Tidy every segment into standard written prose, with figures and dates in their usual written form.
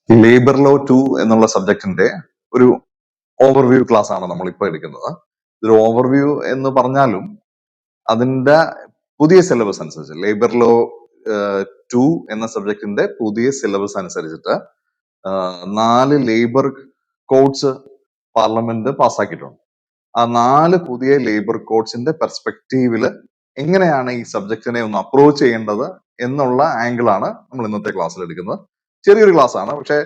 Labour law 2 എന്നുള്ള സബ്ജക്റ്റിന്റെ ഒരു overview class ആണ് നമ്മൾ ഇപ്പോൾ എടുക്കുന്നത്. ഇതൊരു ഓവർവ്യൂ എന്ന് പറഞ്ഞാലും അതിന്റെ പുതിയ സിലബസ് അനുസരിച്ച് ലേബർ ലോ 2 എന്ന സബ്ജക്റ്റിന്റെ പുതിയ സിലബസ് അനുസരിച്ചിട്ട് 4 ലേബർ കോഡ്സ് പാർലമെന്റ് പാസ്സാക്കിയിട്ടുണ്ട്. ആ 4 പുതിയ ലേബർ കോഡ്സിന്റെ പെർസ്പെക്റ്റീവില് എങ്ങനെയാണ് ഈ സബ്ജക്റ്റിനെ ഒന്ന് അപ്രോച്ച് ചെയ്യേണ്ടത് എന്നുള്ള ആംഗിളാണ് നമ്മൾ ഇന്നത്തെ ക്ലാസ്സിൽ എടുക്കുന്നത്. ചെറിയൊരു ക്ലാസ് ആണ്, പക്ഷെ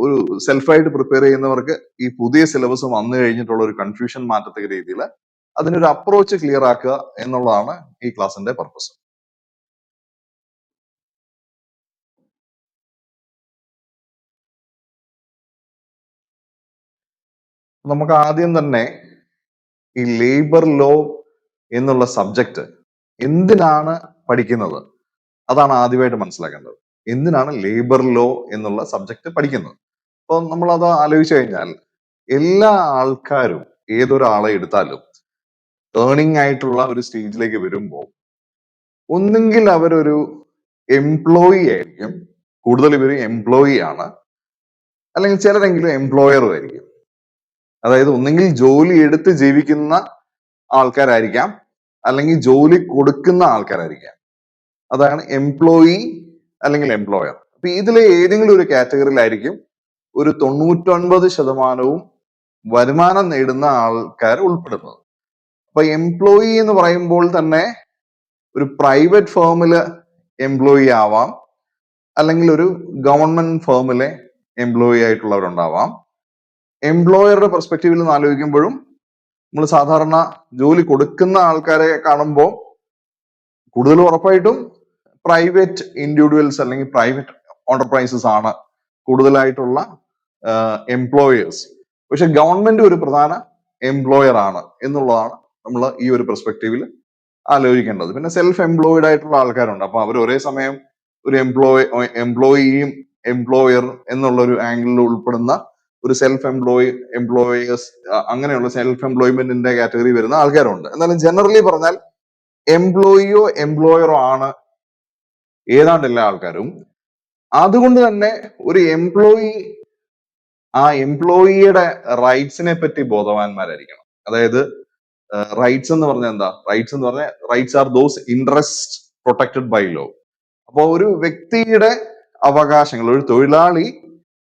ഒരു സെൽഫായിട്ട് പ്രിപ്പയർ ചെയ്യുന്നവർക്ക് ഈ പുതിയ സിലബസ് വന്നു കഴിഞ്ഞിട്ടുള്ള ഒരു കൺഫ്യൂഷൻ മാറ്റത്തക്ക രീതിയിൽ അതിനൊരു അപ്രോച്ച് ക്ലിയർ ആക്കുക എന്നുള്ളതാണ് ഈ ക്ലാസിന്റെ പർപ്പസ്. നമുക്ക് ആദ്യം തന്നെ ഈ ലേബർ ലോ എന്നുള്ള സബ്ജക്റ്റ് എന്തിനാണ് പഠിക്കുന്നത് അതാണ് ആദ്യമായിട്ട് മനസ്സിലാക്കേണ്ടത്. എന്തിനാണ് ലേബർ ലോ എന്നുള്ള സബ്ജക്റ്റ് പഠിക്കുന്നത്? അപ്പൊ നമ്മൾ അത് ആലോചിച്ചു കഴിഞ്ഞാൽ എല്ലാ ആൾക്കാരും ഏതൊരാളെ എടുത്താലും ഏർണിംഗ് ആയിട്ടുള്ള ഒരു സ്റ്റേജിലേക്ക് വരുമ്പോൾ ഒന്നെങ്കിൽ അവരൊരു എംപ്ലോയി ആയിരിക്കും, കൂടുതൽ ഇവര് എംപ്ലോയി ആണ്, അല്ലെങ്കിൽ ചിലരെങ്കിലും എംപ്ലോയറും ആയിരിക്കും. അതായത് ഒന്നെങ്കിൽ ജോലി എടുത്ത് ജീവിക്കുന്ന ആൾക്കാരായിരിക്കാം, അല്ലെങ്കിൽ ജോലി കൊടുക്കുന്ന ആൾക്കാരായിരിക്കാം. അതാണ് എംപ്ലോയി അല്ലെങ്കിൽ എംപ്ലോയർ. അപ്പൊ ഇതിലെ ഏതെങ്കിലും ഒരു കാറ്റഗറിയിലായിരിക്കും ഒരു 99% വരുമാനം നേടുന്ന ആൾക്കാർ ഉൾപ്പെടുന്നത്. അപ്പൊ എംപ്ലോയി എന്ന് പറയുമ്പോൾ തന്നെ ഒരു പ്രൈവറ്റ് ഫേമില് എംപ്ലോയി ആവാം, അല്ലെങ്കിൽ ഒരു ഗവൺമെന്റ് ഫേമിലെ എംപ്ലോയി ആയിട്ടുള്ളവരുണ്ടാവാം. എംപ്ലോയറുടെ പെർസ്പെക്റ്റീവിൽ നിന്ന് ആലോചിക്കുമ്പോഴും നമ്മൾ സാധാരണ ജോലി കൊടുക്കുന്ന ആൾക്കാരെ കാണുമ്പോൾ കൂടുതൽ ഉറപ്പായിട്ടും പ്രൈവറ്റ് ഇൻഡിവിജ്വൽസ് അല്ലെങ്കിൽ പ്രൈവറ്റ് എന്റർപ്രൈസസ് ആണ് കൂടുതലായിട്ടുള്ള എംപ്ലോയേഴ്സ്. പക്ഷെ ഗവൺമെന്റ് ഒരു പ്രധാന എംപ്ലോയർ ആണ് എന്നുള്ളതാണ് നമ്മൾ ഈ ഒരു പെർസ്പെക്റ്റീവിൽ ആലോചിക്കേണ്ടത്. പിന്നെ സെൽഫ് എംപ്ലോയിഡ് ആയിട്ടുള്ള ആൾക്കാരുണ്ട്. അപ്പൊ അവർ ഒരേ സമയം ഒരു എംപ്ലോയിയും എംപ്ലോയർ എന്നുള്ള ഒരു ആംഗിളിൽ ഉൾപ്പെടുന്ന ഒരു സെൽഫ് എംപ്ലോയേഴ്സ്, അങ്ങനെയുള്ള സെൽഫ് എംപ്ലോയ്മെന്റിന്റെ കാറ്റഗറി വരുന്ന ആൾക്കാരുണ്ട്. എന്നാലും ജനറലി പറഞ്ഞാൽ എംപ്ലോയിയോ എംപ്ലോയറോ ആണ് ഏതാണ്ട് എല്ലാ ആൾക്കാരും. അതുകൊണ്ട് തന്നെ ഒരു എംപ്ലോയി ആ എംപ്ലോയിയുടെ റൈറ്റ്സിനെ പറ്റി ബോധവാന്മാരായിരിക്കണം. അതായത് റൈറ്റ്സ് എന്ന് പറഞ്ഞാൽ എന്താ? റൈറ്റ്സ് എന്ന് പറഞ്ഞാൽ rights are those interest protected by law. അപ്പോൾ ഒരു വ്യക്തിയുടെ അവകാശങ്ങൾ, ഒരു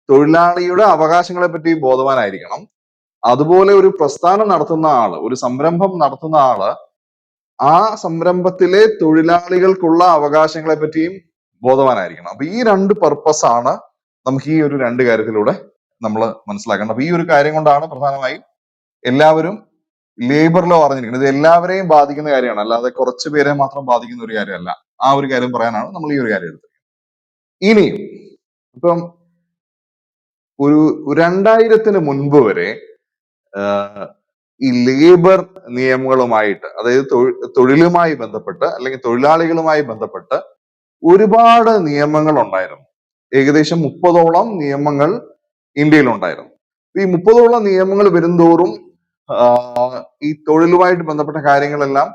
തൊഴിലാളിയുടെ അവകാശങ്ങളെ പറ്റി ബോധവാനായിരിക്കണം. അതുപോലെ ഒരു പ്രസ്ഥാനം നടത്തുന്ന ആള്, ഒരു സംരംഭം നടത്തുന്ന ആള് ആ സംരംഭത്തിലെ തൊഴിലാളികൾക്കുള്ള അവകാശങ്ങളെ പറ്റിയും ബോധവാനായിരിക്കണം. അപ്പൊ ഈ രണ്ട് പർപ്പസ് ആണ് നമുക്ക് ഈ ഒരു രണ്ട് കാര്യത്തിലൂടെ നമ്മൾ മനസ്സിലാക്കേണ്ടത്. അപ്പൊ ഈ ഒരു കാര്യം കൊണ്ടാണ് പ്രധാനമായും എല്ലാവരും ലേബർ ലോ അറിഞ്ഞിരിക്കുന്നത്. ഇത് എല്ലാവരെയും ബാധിക്കുന്ന കാര്യമാണ്, അല്ലാതെ കുറച്ച് പേരെ മാത്രം ബാധിക്കുന്ന ഒരു കാര്യമല്ല. ആ ഒരു കാര്യം പറയാനാണ് നമ്മൾ ഈ ഒരു കാര്യം എടുത്തത്. ഇനിയും ഇപ്പം ഒരു 2000-ന് മുൻപ് വരെ ഈ ലേബർ നിയമങ്ങളുമായിട്ട്, അതായത് തൊഴിലുമായി ബന്ധപ്പെട്ട് അല്ലെങ്കിൽ തൊഴിലാളികളുമായി ബന്ധപ്പെട്ട് ഒരുപാട് നിയമങ്ങൾ ഉണ്ടായിരുന്നു. ഏകദേശം 30ഓളം നിയമങ്ങൾ ഇന്ത്യയിൽ ഉണ്ടായിരുന്നു. ഈ 30ഓളം നിയമങ്ങൾ വരുംതോറും ഈ തൊഴിലുമായിട്ട് ബന്ധപ്പെട്ട കാര്യങ്ങളെല്ലാം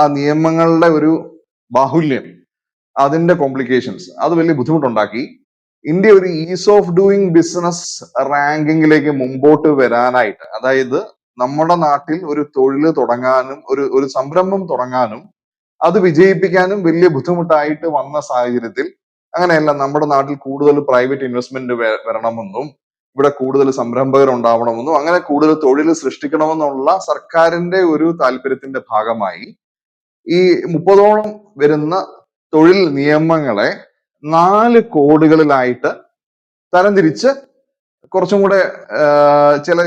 ആ നിയമങ്ങളുടെ ഒരു ബാഹുല്യം, അതിന്റെ കോംപ്ലിക്കേഷൻസ്, അത് വലിയ ബുദ്ധിമുട്ടുണ്ടാക്കി. ഇന്ത്യ ഒരു ഈസ് ഓഫ് ഡൂയിങ് ബിസിനസ് റാങ്കിങ്ങിലേക്ക് മുമ്പോട്ട് വരാനായിട്ട്, അതായത് നമ്മുടെ നാട്ടിൽ ഒരു തൊഴിൽ തുടങ്ങാനും ഒരു സംരംഭം തുടങ്ങാനും അത് വിജയിപ്പിക്കാനും വലിയ ബുദ്ധിമുട്ടായിട്ട് വന്ന സാഹചര്യത്തിൽ, അങ്ങനെയല്ല, നമ്മുടെ നാട്ടിൽ കൂടുതൽ പ്രൈവറ്റ് ഇൻവെസ്റ്റ്മെന്റ് വരണമെന്നും ഇവിടെ കൂടുതൽ സംരംഭകർ ഉണ്ടാവണമെന്നും അങ്ങനെ കൂടുതൽ തൊഴിൽ സൃഷ്ടിക്കണമെന്നുള്ള സർക്കാരിന്റെ ഒരു താല്പര്യത്തിന്റെ ഭാഗമായി ഈ 30ഓളം വരുന്ന തൊഴിൽ നിയമങ്ങളെ 4 കോഡുകളിലായിട്ട് തരംതിരിച്ച് കുറച്ചും കൂടെ ചില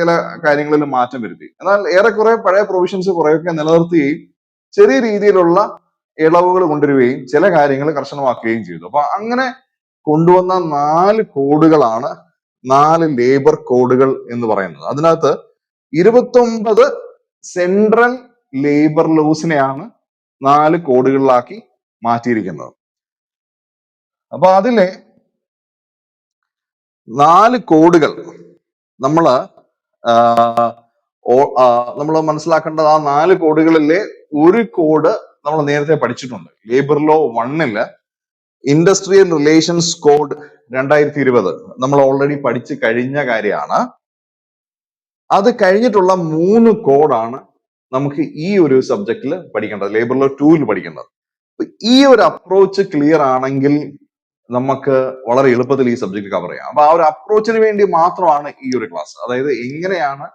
കാര്യങ്ങളിൽ മാറ്റം വരുത്തി. എന്നാൽ ഏറെക്കുറെ പഴയ പ്രൊവിഷൻസ് കുറെയൊക്കെ നിലനിർത്തുകയും ചെറിയ രീതിയിലുള്ള ഇളവുകൾ കൊണ്ടുവരികയും ചില കാര്യങ്ങൾ കർശനമാക്കുകയും ചെയ്തു. അപ്പൊ അങ്ങനെ കൊണ്ടുവന്ന 4 കോഡുകളാണ് 4 ലേബർ കോഡുകൾ എന്ന് പറയുന്നത്. അതിനകത്ത് 29 സെൻട്രൽ ലേബർ ലോസിനെയാണ് 4 കോഡുകളിലാക്കി മാറ്റിയിരിക്കുന്നത്. അപ്പൊ അതിലെ 4 കോഡുകൾ നമ്മൾ മനസ്സിലാക്കേണ്ടത്, ആ 4 കോഡുകളിലെ ഒരു കോഡ് നമ്മൾ നേരത്തെ പഠിച്ചിട്ടുണ്ട്. ലേബർ ലോ 1-ല് ഇൻഡസ്ട്രിയൽ റിലേഷൻസ് കോഡ് 2020 നമ്മൾ ഓൾറെഡി പഠിച്ചു കഴിഞ്ഞ കാര്യമാണ്. അത് കഴിഞ്ഞിട്ടുള്ള 3 കോഡാണ് നമുക്ക് ഈ ഒരു സബ്ജക്റ്റിൽ പഠിക്കേണ്ടത്, ലേബർ ലോ 2-ൽ പഠിക്കേണ്ടത്. ഈ ഒരു അപ്രോച്ച് ക്ലിയർ ആണെങ്കിൽ നമുക്ക് വളരെ എളുപ്പത്തിൽ ഈ സബ്ജക്ട് കവർ ചെയ്യാം. അപ്പൊ ആ ഒരു അപ്രോച്ചിന് വേണ്ടി മാത്രമാണ് ഈ ഒരു ക്ലാസ്. അതായത് എങ്ങനെയാണ്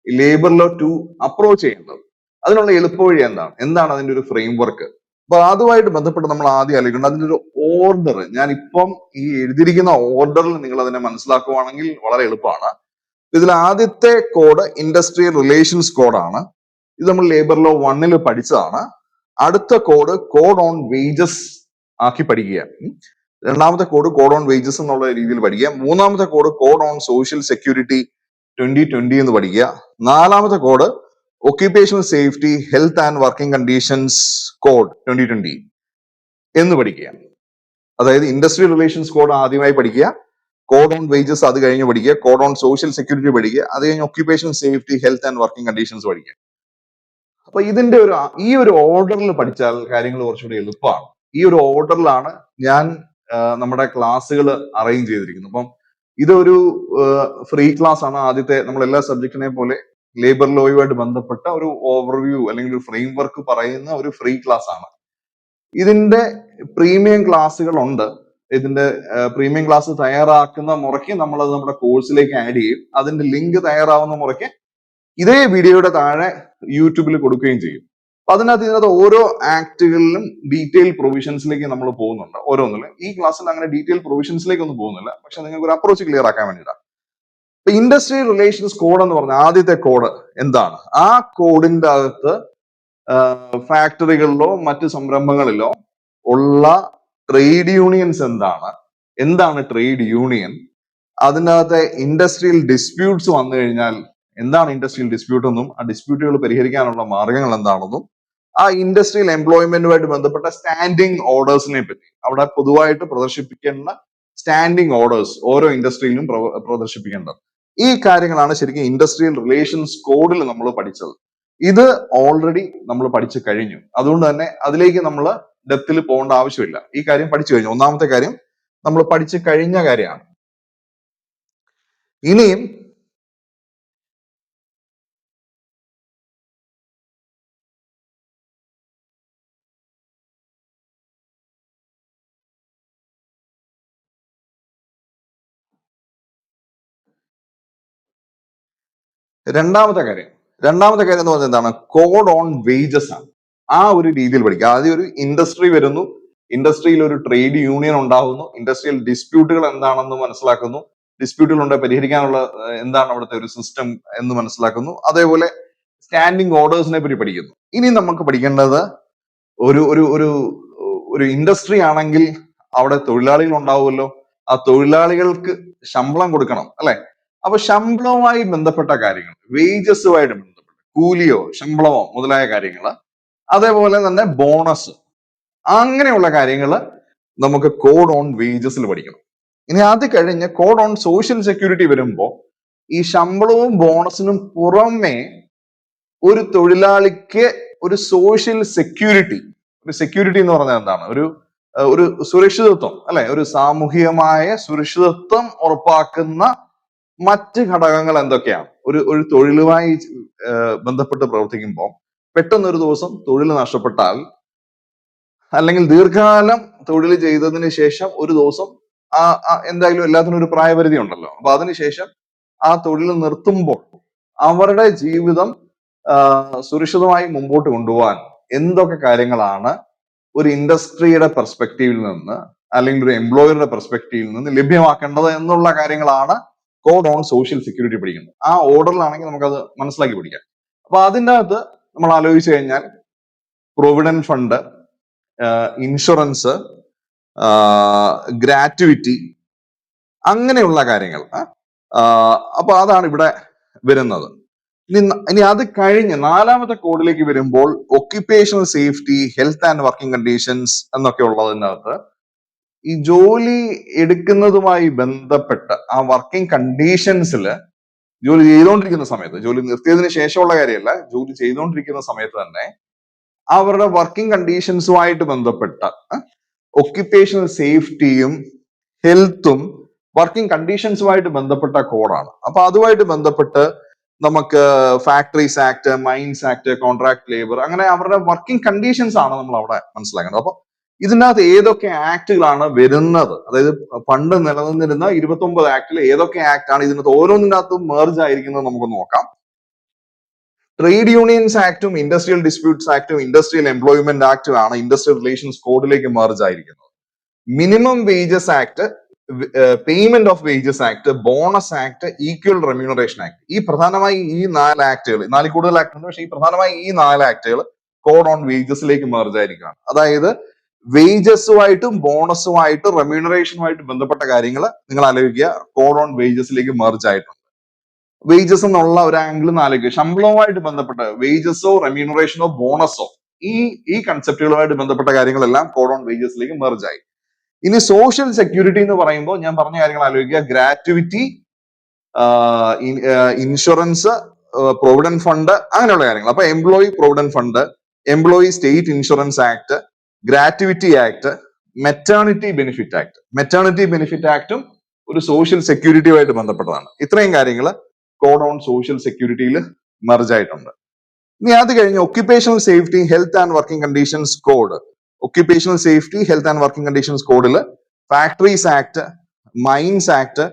ലേബർ ലോ 2 അപ്രോച്ച് ചെയ്യേണ്ടത്, അതിനുള്ള എളുപ്പവഴി എന്താണ് അതിന്റെ ഒരു ഫ്രെയിം വർക്ക്. അപ്പൊ അതുമായിട്ട് ബന്ധപ്പെട്ട് നമ്മൾ ആദ്യം ആലോചിക്കേണ്ടത് അതിന്റെ ഒരു ഓർഡർ. ഞാൻ ഇപ്പം ഈ എഴുതിയിരിക്കുന്ന ഓർഡറിൽ നിങ്ങൾ അതിനെ മനസ്സിലാക്കുവാണെങ്കിൽ വളരെ എളുപ്പമാണ്. ഇതിൽ ആദ്യത്തെ കോഡ് ഇൻഡസ്ട്രിയൽ റിലേഷൻസ് കോഡാണ്. ഇത് നമ്മൾ ലേബർ ലോ 1-ൽ പഠിച്ചതാണ്. അടുത്ത കോഡ് ഓൺ വേജസ് ആക്കി പഠിക്കുക. രണ്ടാമത്തെ കോഡ് ഓൺ വേജസ് എന്നുള്ള രീതിയിൽ പഠിക്കുക. മൂന്നാമത്തെ കോഡ് ഓൺ സോഷ്യൽ സെക്യൂരിറ്റി 2020 എന്ന് പഠിക്കുക. നാലാമത്തെ code occupational safety health and working conditions code 2020 എന്ന് പഠിക്കുക. അതായത് ഇൻഡസ്ട്രിയൽ റിലേഷൻസ് കോഡ് ആദ്യമായി പഠിക്കുക, കോഡ് ഓൺ വേജസ് അത് കഴിഞ്ഞ് പഠിക്കുക, കോഡ് ഓൺ സോഷ്യൽ സെക്യൂരിറ്റി പഠിക്കുക, അത് കഴിഞ്ഞ് occupational safety health and working conditions പഠിക്കുക. അപ്പൊ ഇതിന്റെ ഈ ഒരു ഓർഡറിൽ പഠിച്ചാൽ കാര്യങ്ങൾ കുറച്ചുകൂടി എളുപ്പമാണ്. ഈ ഒരു ഓർഡറിലാണ് ഞാൻ നമ്മുടെ ക്ലാസ്സുകൾ അറേഞ്ച് ചെയ്തിരിക്കുന്നത്. അപ്പം ഇതൊരു ഫ്രീ ക്ലാസ് ആണ്. ആദ്യത്തെ നമ്മൾ എല്ലാ സബ്ജക്റ്റിനെ പോലെ ലേബർ ലോയുമായിട്ട് ബന്ധപ്പെട്ട ഒരു ഓവർവ്യൂ അല്ലെങ്കിൽ ഒരു ഫ്രെയിം വർക്ക് പറയുന്ന ഒരു ഫ്രീ ക്ലാസ് ആണ്. ഇതിന്റെ പ്രീമിയം ക്ലാസ്സുകൾ ഉണ്ട്. ഇതിന്റെ പ്രീമിയം ക്ലാസ് തയ്യാറാക്കുന്ന മുറയ്ക്ക് നമ്മൾ അത് നമ്മുടെ കോഴ്സിലേക്ക് ആഡ് ചെയ്യും. അതിന്റെ ലിങ്ക് തയ്യാറാവുന്ന മുറയ്ക്ക് ഇതേ വീഡിയോയുടെ താഴെ യൂട്യൂബിൽ കൊടുക്കുകയും ചെയ്യും. അപ്പൊ ഇതിനകത്ത് ഓരോ ആക്ടുകളിലും ഡീറ്റെയിൽ പ്രൊവിഷൻസിലേക്ക് നമ്മൾ പോകുന്നുണ്ട്. ഓരോന്നിലും ഈ ക്ലാസ്സിൽ അങ്ങനെ ഡീറ്റെയിൽ പ്രൊവിഷൻസിലേക്ക് ഒന്നും പോകുന്നില്ല, പക്ഷെ നിങ്ങൾക്ക് ഒരു അപ്രോച്ച് ക്ലിയർ ആക്കാൻ വേണ്ടിയിട്ടാണ്. ഇപ്പൊ ഇൻഡസ്ട്രിയൽ റിലേഷൻസ് കോഡ് എന്ന് പറഞ്ഞ ആദ്യത്തെ കോഡ് എന്താണ്? ആ കോഡിന്റെ അകത്ത് ഫാക്ടറികളിലോ മറ്റ് സംരംഭങ്ങളിലോ ഉള്ള ട്രേഡ് യൂണിയൻസ് എന്താണ് ട്രേഡ് യൂണിയൻ, അതിനകത്തെ ഇൻഡസ്ട്രിയൽ ഡിസ്പ്യൂട്ട്സ് വന്നു കഴിഞ്ഞാൽ എന്താണ് ഇൻഡസ്ട്രിയൽ ഡിസ്പ്യൂട്ട് എന്നും ആ ഡിസ്പ്യൂട്ടുകൾ പരിഹരിക്കാനുള്ള മാർഗങ്ങൾ എന്താണെന്നും ആ ഇൻഡസ്ട്രിയൽ എംപ്ലോയ്മെന്റുമായിട്ട് ബന്ധപ്പെട്ട സ്റ്റാൻഡിംഗ് ഓർഡേഴ്സിനെ പറ്റി, അവിടെ പൊതുവായിട്ട് പ്രദർശിപ്പിക്കേണ്ട സ്റ്റാൻഡിംഗ് ഓർഡേഴ്സ് ഓരോ ഇൻഡസ്ട്രിയിലും പ്രദർശിപ്പിക്കേണ്ടത്. ഈ കാര്യങ്ങളാണ് ശരിക്കും ഇൻഡസ്ട്രിയൽ റിലേഷൻസ് കോഡിൽ നമ്മൾ പഠിച്ചത്. ഇത് ഓൾറെഡി നമ്മൾ പഠിച്ചു കഴിഞ്ഞു. അതുകൊണ്ട് തന്നെ അതിലേക്ക് നമ്മൾ ഡെപ്തിൽ പോകേണ്ട ആവശ്യമില്ല. ഈ കാര്യം പഠിച്ചു കഴിഞ്ഞു. ഒന്നാമത്തെ കാര്യം നമ്മൾ പഠിച്ചു കഴിഞ്ഞ കാര്യമാണ്. ഇനിയും രണ്ടാമത്തെ കാര്യം എന്ന് പറഞ്ഞാൽ എന്താണ്? കോഡ് ഓൺ വേജസ് ആണ്. ആ ഒരു രീതിയിൽ പഠിക്കുക. ആദ്യം ഒരു ഇൻഡസ്ട്രി വരുന്നു, ഇൻഡസ്ട്രിയിൽ ഒരു ട്രേഡ് യൂണിയൻ ഉണ്ടാകുന്നു, ഇൻഡസ്ട്രിയൽ ഡിസ്പ്യൂട്ടുകൾ എന്താണെന്ന് മനസ്സിലാക്കുന്നു, ഡിസ്പ്യൂട്ടുകൾ ഉണ്ടെങ്കിൽ പരിഹരിക്കാനുള്ള എന്താണ് അവിടുത്തെ ഒരു സിസ്റ്റം എന്ന് മനസ്സിലാക്കുന്നു. അതേപോലെ സ്റ്റാൻഡിംഗ് ഓർഡേഴ്സിനെ പറ്റി പഠിക്കുന്നു. ഇനി നമുക്ക് പഠിക്കേണ്ടത് ഒരു ഒരു ഒരു ഒരു ഇൻഡസ്ട്രി ആണെങ്കിൽ അവിടെ തൊഴിലാളികൾ ഉണ്ടാവുമല്ലോ, ആ തൊഴിലാളികൾക്ക് ശമ്പളം കൊടുക്കണം അല്ലെ? അപ്പൊ ശമ്പളവുമായി ബന്ധപ്പെട്ട കാര്യങ്ങൾ, വേജസുമായിട്ട് ബന്ധപ്പെട്ട കൂലിയോ ശമ്പളമോ മുതലായ കാര്യങ്ങൾ, അതേപോലെ തന്നെ ബോണസ്, അങ്ങനെയുള്ള കാര്യങ്ങൾ നമുക്ക് കോഡ് ഓൺ വേജസിൽ പഠിക്കണം. ഇനി അത് കഴിഞ്ഞ് കോഡ് ഓൺ സോഷ്യൽ സെക്യൂരിറ്റി വരുമ്പോൾ ഈ ശമ്പളവും ബോണസിനും പുറമെ ഒരു തൊഴിലാളിക്ക് ഒരു സോഷ്യൽ സെക്യൂരിറ്റി, ഒരു സെക്യൂരിറ്റി എന്ന് പറഞ്ഞാൽ എന്താണ്? ഒരു സുരക്ഷിതത്വം അല്ലെ? ഒരു സാമൂഹികമായ സുരക്ഷിതത്വം ഉറപ്പാക്കുന്ന മറ്റ് ഘടകങ്ങൾ എന്തൊക്കെയാണ്? ഒരു തൊഴിലുമായി ബന്ധപ്പെട്ട് പ്രവർത്തിക്കുമ്പോൾ പെട്ടെന്ന് ഒരു ദിവസം തൊഴിൽ നഷ്ടപ്പെട്ടാൽ, അല്ലെങ്കിൽ ദീർഘകാലം തൊഴിൽ ചെയ്തതിന് ശേഷം ഒരു ദിവസം എന്തായാലും എല്ലാത്തിനും ഒരു പ്രായപരിധി ഉണ്ടല്ലോ. അപ്പൊ അതിനുശേഷം ആ തൊഴിൽ നിർത്തുമ്പോൾ അവരുടെ ജീവിതം സുരക്ഷിതമായി മുമ്പോട്ട് കൊണ്ടുപോകാൻ എന്തൊക്കെ കാര്യങ്ങളാണ് ഒരു ഇൻഡസ്ട്രിയുടെ പെർസ്പെക്റ്റീവിൽ നിന്ന് അല്ലെങ്കിൽ ഒരു എംപ്ലോയറുടെ പെർസ്പെക്റ്റീവിൽ നിന്ന് ലഭ്യമാക്കേണ്ടത് എന്നുള്ള കാര്യങ്ങളാണ് കോഡ് ഓൺ സോഷ്യൽ സെക്യൂരിറ്റി പഠിക്കുന്നത്. ആ ഓർഡറിലാണെങ്കിൽ നമുക്കത് മനസ്സിലാക്കി പഠിക്കാം. അപ്പൊ അതിൻ്റെ അകത്ത് നമ്മൾ ആലോചിച്ചു കഴിഞ്ഞാൽ പ്രൊവിഡന്റ് ഫണ്ട്, ഇൻഷുറൻസ്, ഗ്രാറ്റുവിറ്റി, അങ്ങനെയുള്ള കാര്യങ്ങൾ. അപ്പൊ അതാണ് ഇവിടെ വരുന്നത്. ഇനി അത് കഴിഞ്ഞ് നാലാമത്തെ കോഡിലേക്ക് വരുമ്പോൾ occupational safety health and working conditions എന്നൊക്കെ ഉള്ളതിനകത്ത് ഈ ജോലി എടുക്കുന്നതുമായി ബന്ധപ്പെട്ട് ആ വർക്കിംഗ് കണ്ടീഷൻസിൽ ജോലി ചെയ്തുകൊണ്ടിരിക്കുന്ന സമയത്ത്, ജോലി നിർത്തിയതിനു ശേഷമുള്ള കാര്യമല്ല, ജോലി ചെയ്തുകൊണ്ടിരിക്കുന്ന സമയത്ത് തന്നെ അവരുടെ വർക്കിംഗ് കണ്ടീഷൻസുമായിട്ട് ബന്ധപ്പെട്ട ഒക്യുപ്പേഷണൽ സേഫ്റ്റിയും ഹെൽത്തും വർക്കിംഗ് കണ്ടീഷൻസുമായിട്ട് ബന്ധപ്പെട്ട കോഡാണ്. അപ്പൊ അതുമായിട്ട് ബന്ധപ്പെട്ട് നമുക്ക് factories act, mines act, contract labour, അങ്ങനെ അവരുടെ വർക്കിംഗ് കണ്ടീഷൻസ് ആണ് നമ്മൾ അവിടെ മനസ്സിലാക്കുന്നത്. അപ്പൊ ഇതിനകത്ത് ഏതൊക്കെ ആക്ടുകളാണ് വരുന്നത്, അതായത് പണ്ട് നിലനിന്നിരുന്ന 29 ആക്ടിൽ ഏതൊക്കെ ആക്ട് ആണ് ഇതിനകത്ത് ഓരോന്നിനകത്തും മേർജ് ആയിരിക്കുന്നത് നമുക്ക് നോക്കാം. ട്രേഡ് യൂണിയൻസ് ആക്ടും ഇൻഡസ്ട്രിയൽ ഡിസ്പ്യൂട്ട്സ് ആക്ടും ഇൻഡസ്ട്രിയൽ എംപ്ലോയ്മെന്റ് ആക്ടും ആണ് ഇൻഡസ്ട്രിയൽ റിലേഷൻസ് കോഡിലേക്ക് മേർജ് ആയിരിക്കുന്നത്. Minimum wages act, payment of wages act, bonus act, equal remuneration act, ഈ പ്രധാനമായി ഈ 4 ആക്ടുകൾ, 4 കൂടുതൽ ആക്ട് ഉണ്ട്, പക്ഷേ ഈ പ്രധാനമായി ഈ 4 ആക്ടുകൾ കോഡ് ഓൺ വേജസിലേക്ക് മേർജ് ആയിരിക്കുകയാണ്. അതായത് വേജസുമായിട്ടും ബോണസുമായിട്ടും റെമ്യൂണറേഷനുമായിട്ട് ബന്ധപ്പെട്ട കാര്യങ്ങൾ നിങ്ങൾ ആലോചിക്കുക, കോഡ് ഓൺ വേജസിലേക്ക് മേർജ് ആയിട്ടുണ്ട്. വേജസ് എന്നുള്ള ഒരു ആംഗിൾ ആലോചിക്കുക, ശമ്പളവുമായിട്ട് ബന്ധപ്പെട്ട വേജസോ റെമ്യൂണറേഷനോ ബോണസോ ഈ കൺസെപ്റ്റുകളുമായിട്ട് ബന്ധപ്പെട്ട കാര്യങ്ങളെല്ലാം കോഡ് ഓൺ വേജസിലേക്ക് മെർജ് ആയി. ഇനി സോഷ്യൽ സെക്യൂരിറ്റി എന്ന് പറയുമ്പോൾ ഞാൻ പറഞ്ഞ കാര്യങ്ങൾ ആലോചിക്കുക, ഗ്രാറ്റുവിറ്റി, ഇൻഷുറൻസ്, പ്രൊവിഡന്റ് ഫണ്ട്, അങ്ങനെയുള്ള കാര്യങ്ങൾ. അപ്പൊ employee provident fund, employee state insurance act, gratuity act, maternity benefit act. Maternity benefit ആക്ടും ഒരു സോഷ്യൽ സെക്യൂരിറ്റിയുമായിട്ട് ബന്ധപ്പെട്ടതാണ്. ഇത്രയും കാര്യങ്ങൾ കോഡ് ഓൺ സോഷ്യൽ സെക്യൂരിറ്റിയിൽ മെർജ് ആയിട്ടുണ്ട്. ഇനി അത് കഴിഞ്ഞ് occupational safety, health and working conditions code. Occupational safety, health and working conditions കോഡിൽ factories act, mines act,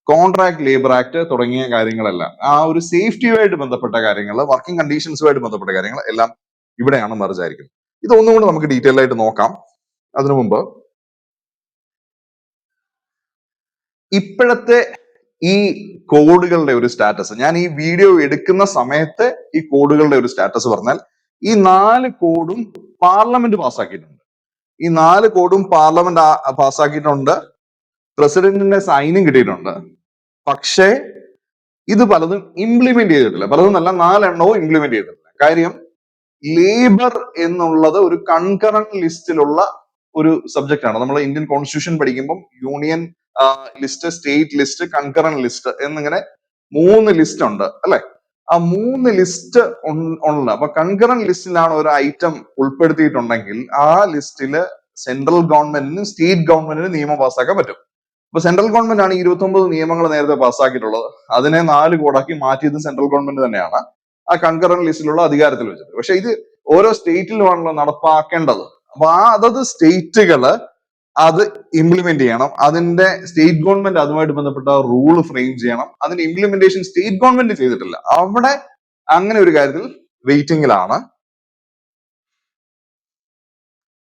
contract labour act തുടങ്ങിയ കാര്യങ്ങളെല്ലാം ആ ഒരു സേഫ്റ്റിയുമായിട്ട് ബന്ധപ്പെട്ട കാര്യങ്ങൾ, വർക്കിംഗ് കണ്ടീഷൻസുമായിട്ട് ബന്ധപ്പെട്ട കാര്യങ്ങൾ എല്ലാം ഇവിടെയാണ് മെർജ് ആയിരിക്കുന്നത്. ഇതൊന്നും കൂടെ നമുക്ക് ഡീറ്റെയിൽ ആയിട്ട് നോക്കാം. അതിനു മുമ്പ് ഇപ്പോഴത്തെ ഈ കോഡുകളുടെ ഒരു സ്റ്റാറ്റസ്, ഞാൻ ഈ വീഡിയോ എടുക്കുന്ന സമയത്ത് ഈ കോഡുകളുടെ ഒരു സ്റ്റാറ്റസ് പറഞ്ഞാൽ, ഈ 4 കോഡും പാർലമെന്റ് പാസ്സാക്കിയിട്ടുണ്ട്. ഈ 4 കോഡും പാർലമെന്റ് പാസ്സാക്കിയിട്ടുണ്ട്, പ്രസിഡന്റിന്റെ സൈനും കിട്ടിയിട്ടുണ്ട്. പക്ഷേ ഇത് പലതും ഇംപ്ലിമെന്റ് ചെയ്തിട്ടില്ല. പലതും നല്ല 4 എണ്ണവും ഇംപ്ലിമെന്റ് ചെയ്തിട്ടില്ല. കാര്യം ലേബർ എന്നുള്ളത് ഒരു കൺകറന്റ് ലിസ്റ്റിലുള്ള ഒരു സബ്ജക്റ്റ് ആണ്. നമ്മൾ ഇന്ത്യൻ കോൺസ്റ്റിറ്റ്യൂഷൻ പഠിക്കുമ്പോൾ union list, state list, concurrent list എന്നിങ്ങനെ 3 ലിസ്റ്റ് ഉണ്ട് അല്ലെ. ആ 3 ലിസ്റ്റ് ഉണ്ട്. അപ്പൊ കൺകറന്റ് ലിസ്റ്റിലാണ് ഒരു ഐറ്റം ഉൾപ്പെടുത്തിയിട്ടുണ്ടെങ്കിൽ ആ ലിസ്റ്റില് സെൻട്രൽ ഗവൺമെന്റിനും സ്റ്റേറ്റ് ഗവൺമെന്റിനും നിയമം പാസ്സാക്കാൻ പറ്റും. അപ്പൊ സെൻട്രൽ ഗവൺമെന്റ് ആണ് 29 നിയമങ്ങൾ നേരത്തെ പാസ്സാക്കിയിട്ടുള്ളത്. അതിനെ 4 കോഡാക്കി മാറ്റിയത് സെൻട്രൽ ഗവൺമെന്റ് തന്നെയാണ് ആ കൺകറന്റ് ലിസ്റ്റിലുള്ള അധികാരത്തിൽ വെച്ചത്. പക്ഷെ ഇത് ഓരോ സ്റ്റേറ്റിലുമാണല്ലോ നടപ്പാക്കേണ്ടത്. അപ്പൊ ആ അതത് സ്റ്റേറ്റുകള് അത് ഇംപ്ലിമെന്റ് ചെയ്യണം. അതിന്റെ സ്റ്റേറ്റ് ഗവൺമെന്റ് അതുമായിട്ട് ബന്ധപ്പെട്ട റൂൾ ഫ്രെയിം ചെയ്യണം. അതിന്റെ ഇംപ്ലിമെന്റേഷൻ സ്റ്റേറ്റ് ഗവൺമെന്റ് ചെയ്തിട്ടില്ല. അവിടെ അങ്ങനെ ഒരു കാര്യത്തിൽ വെയിറ്റിംഗിലാണ്.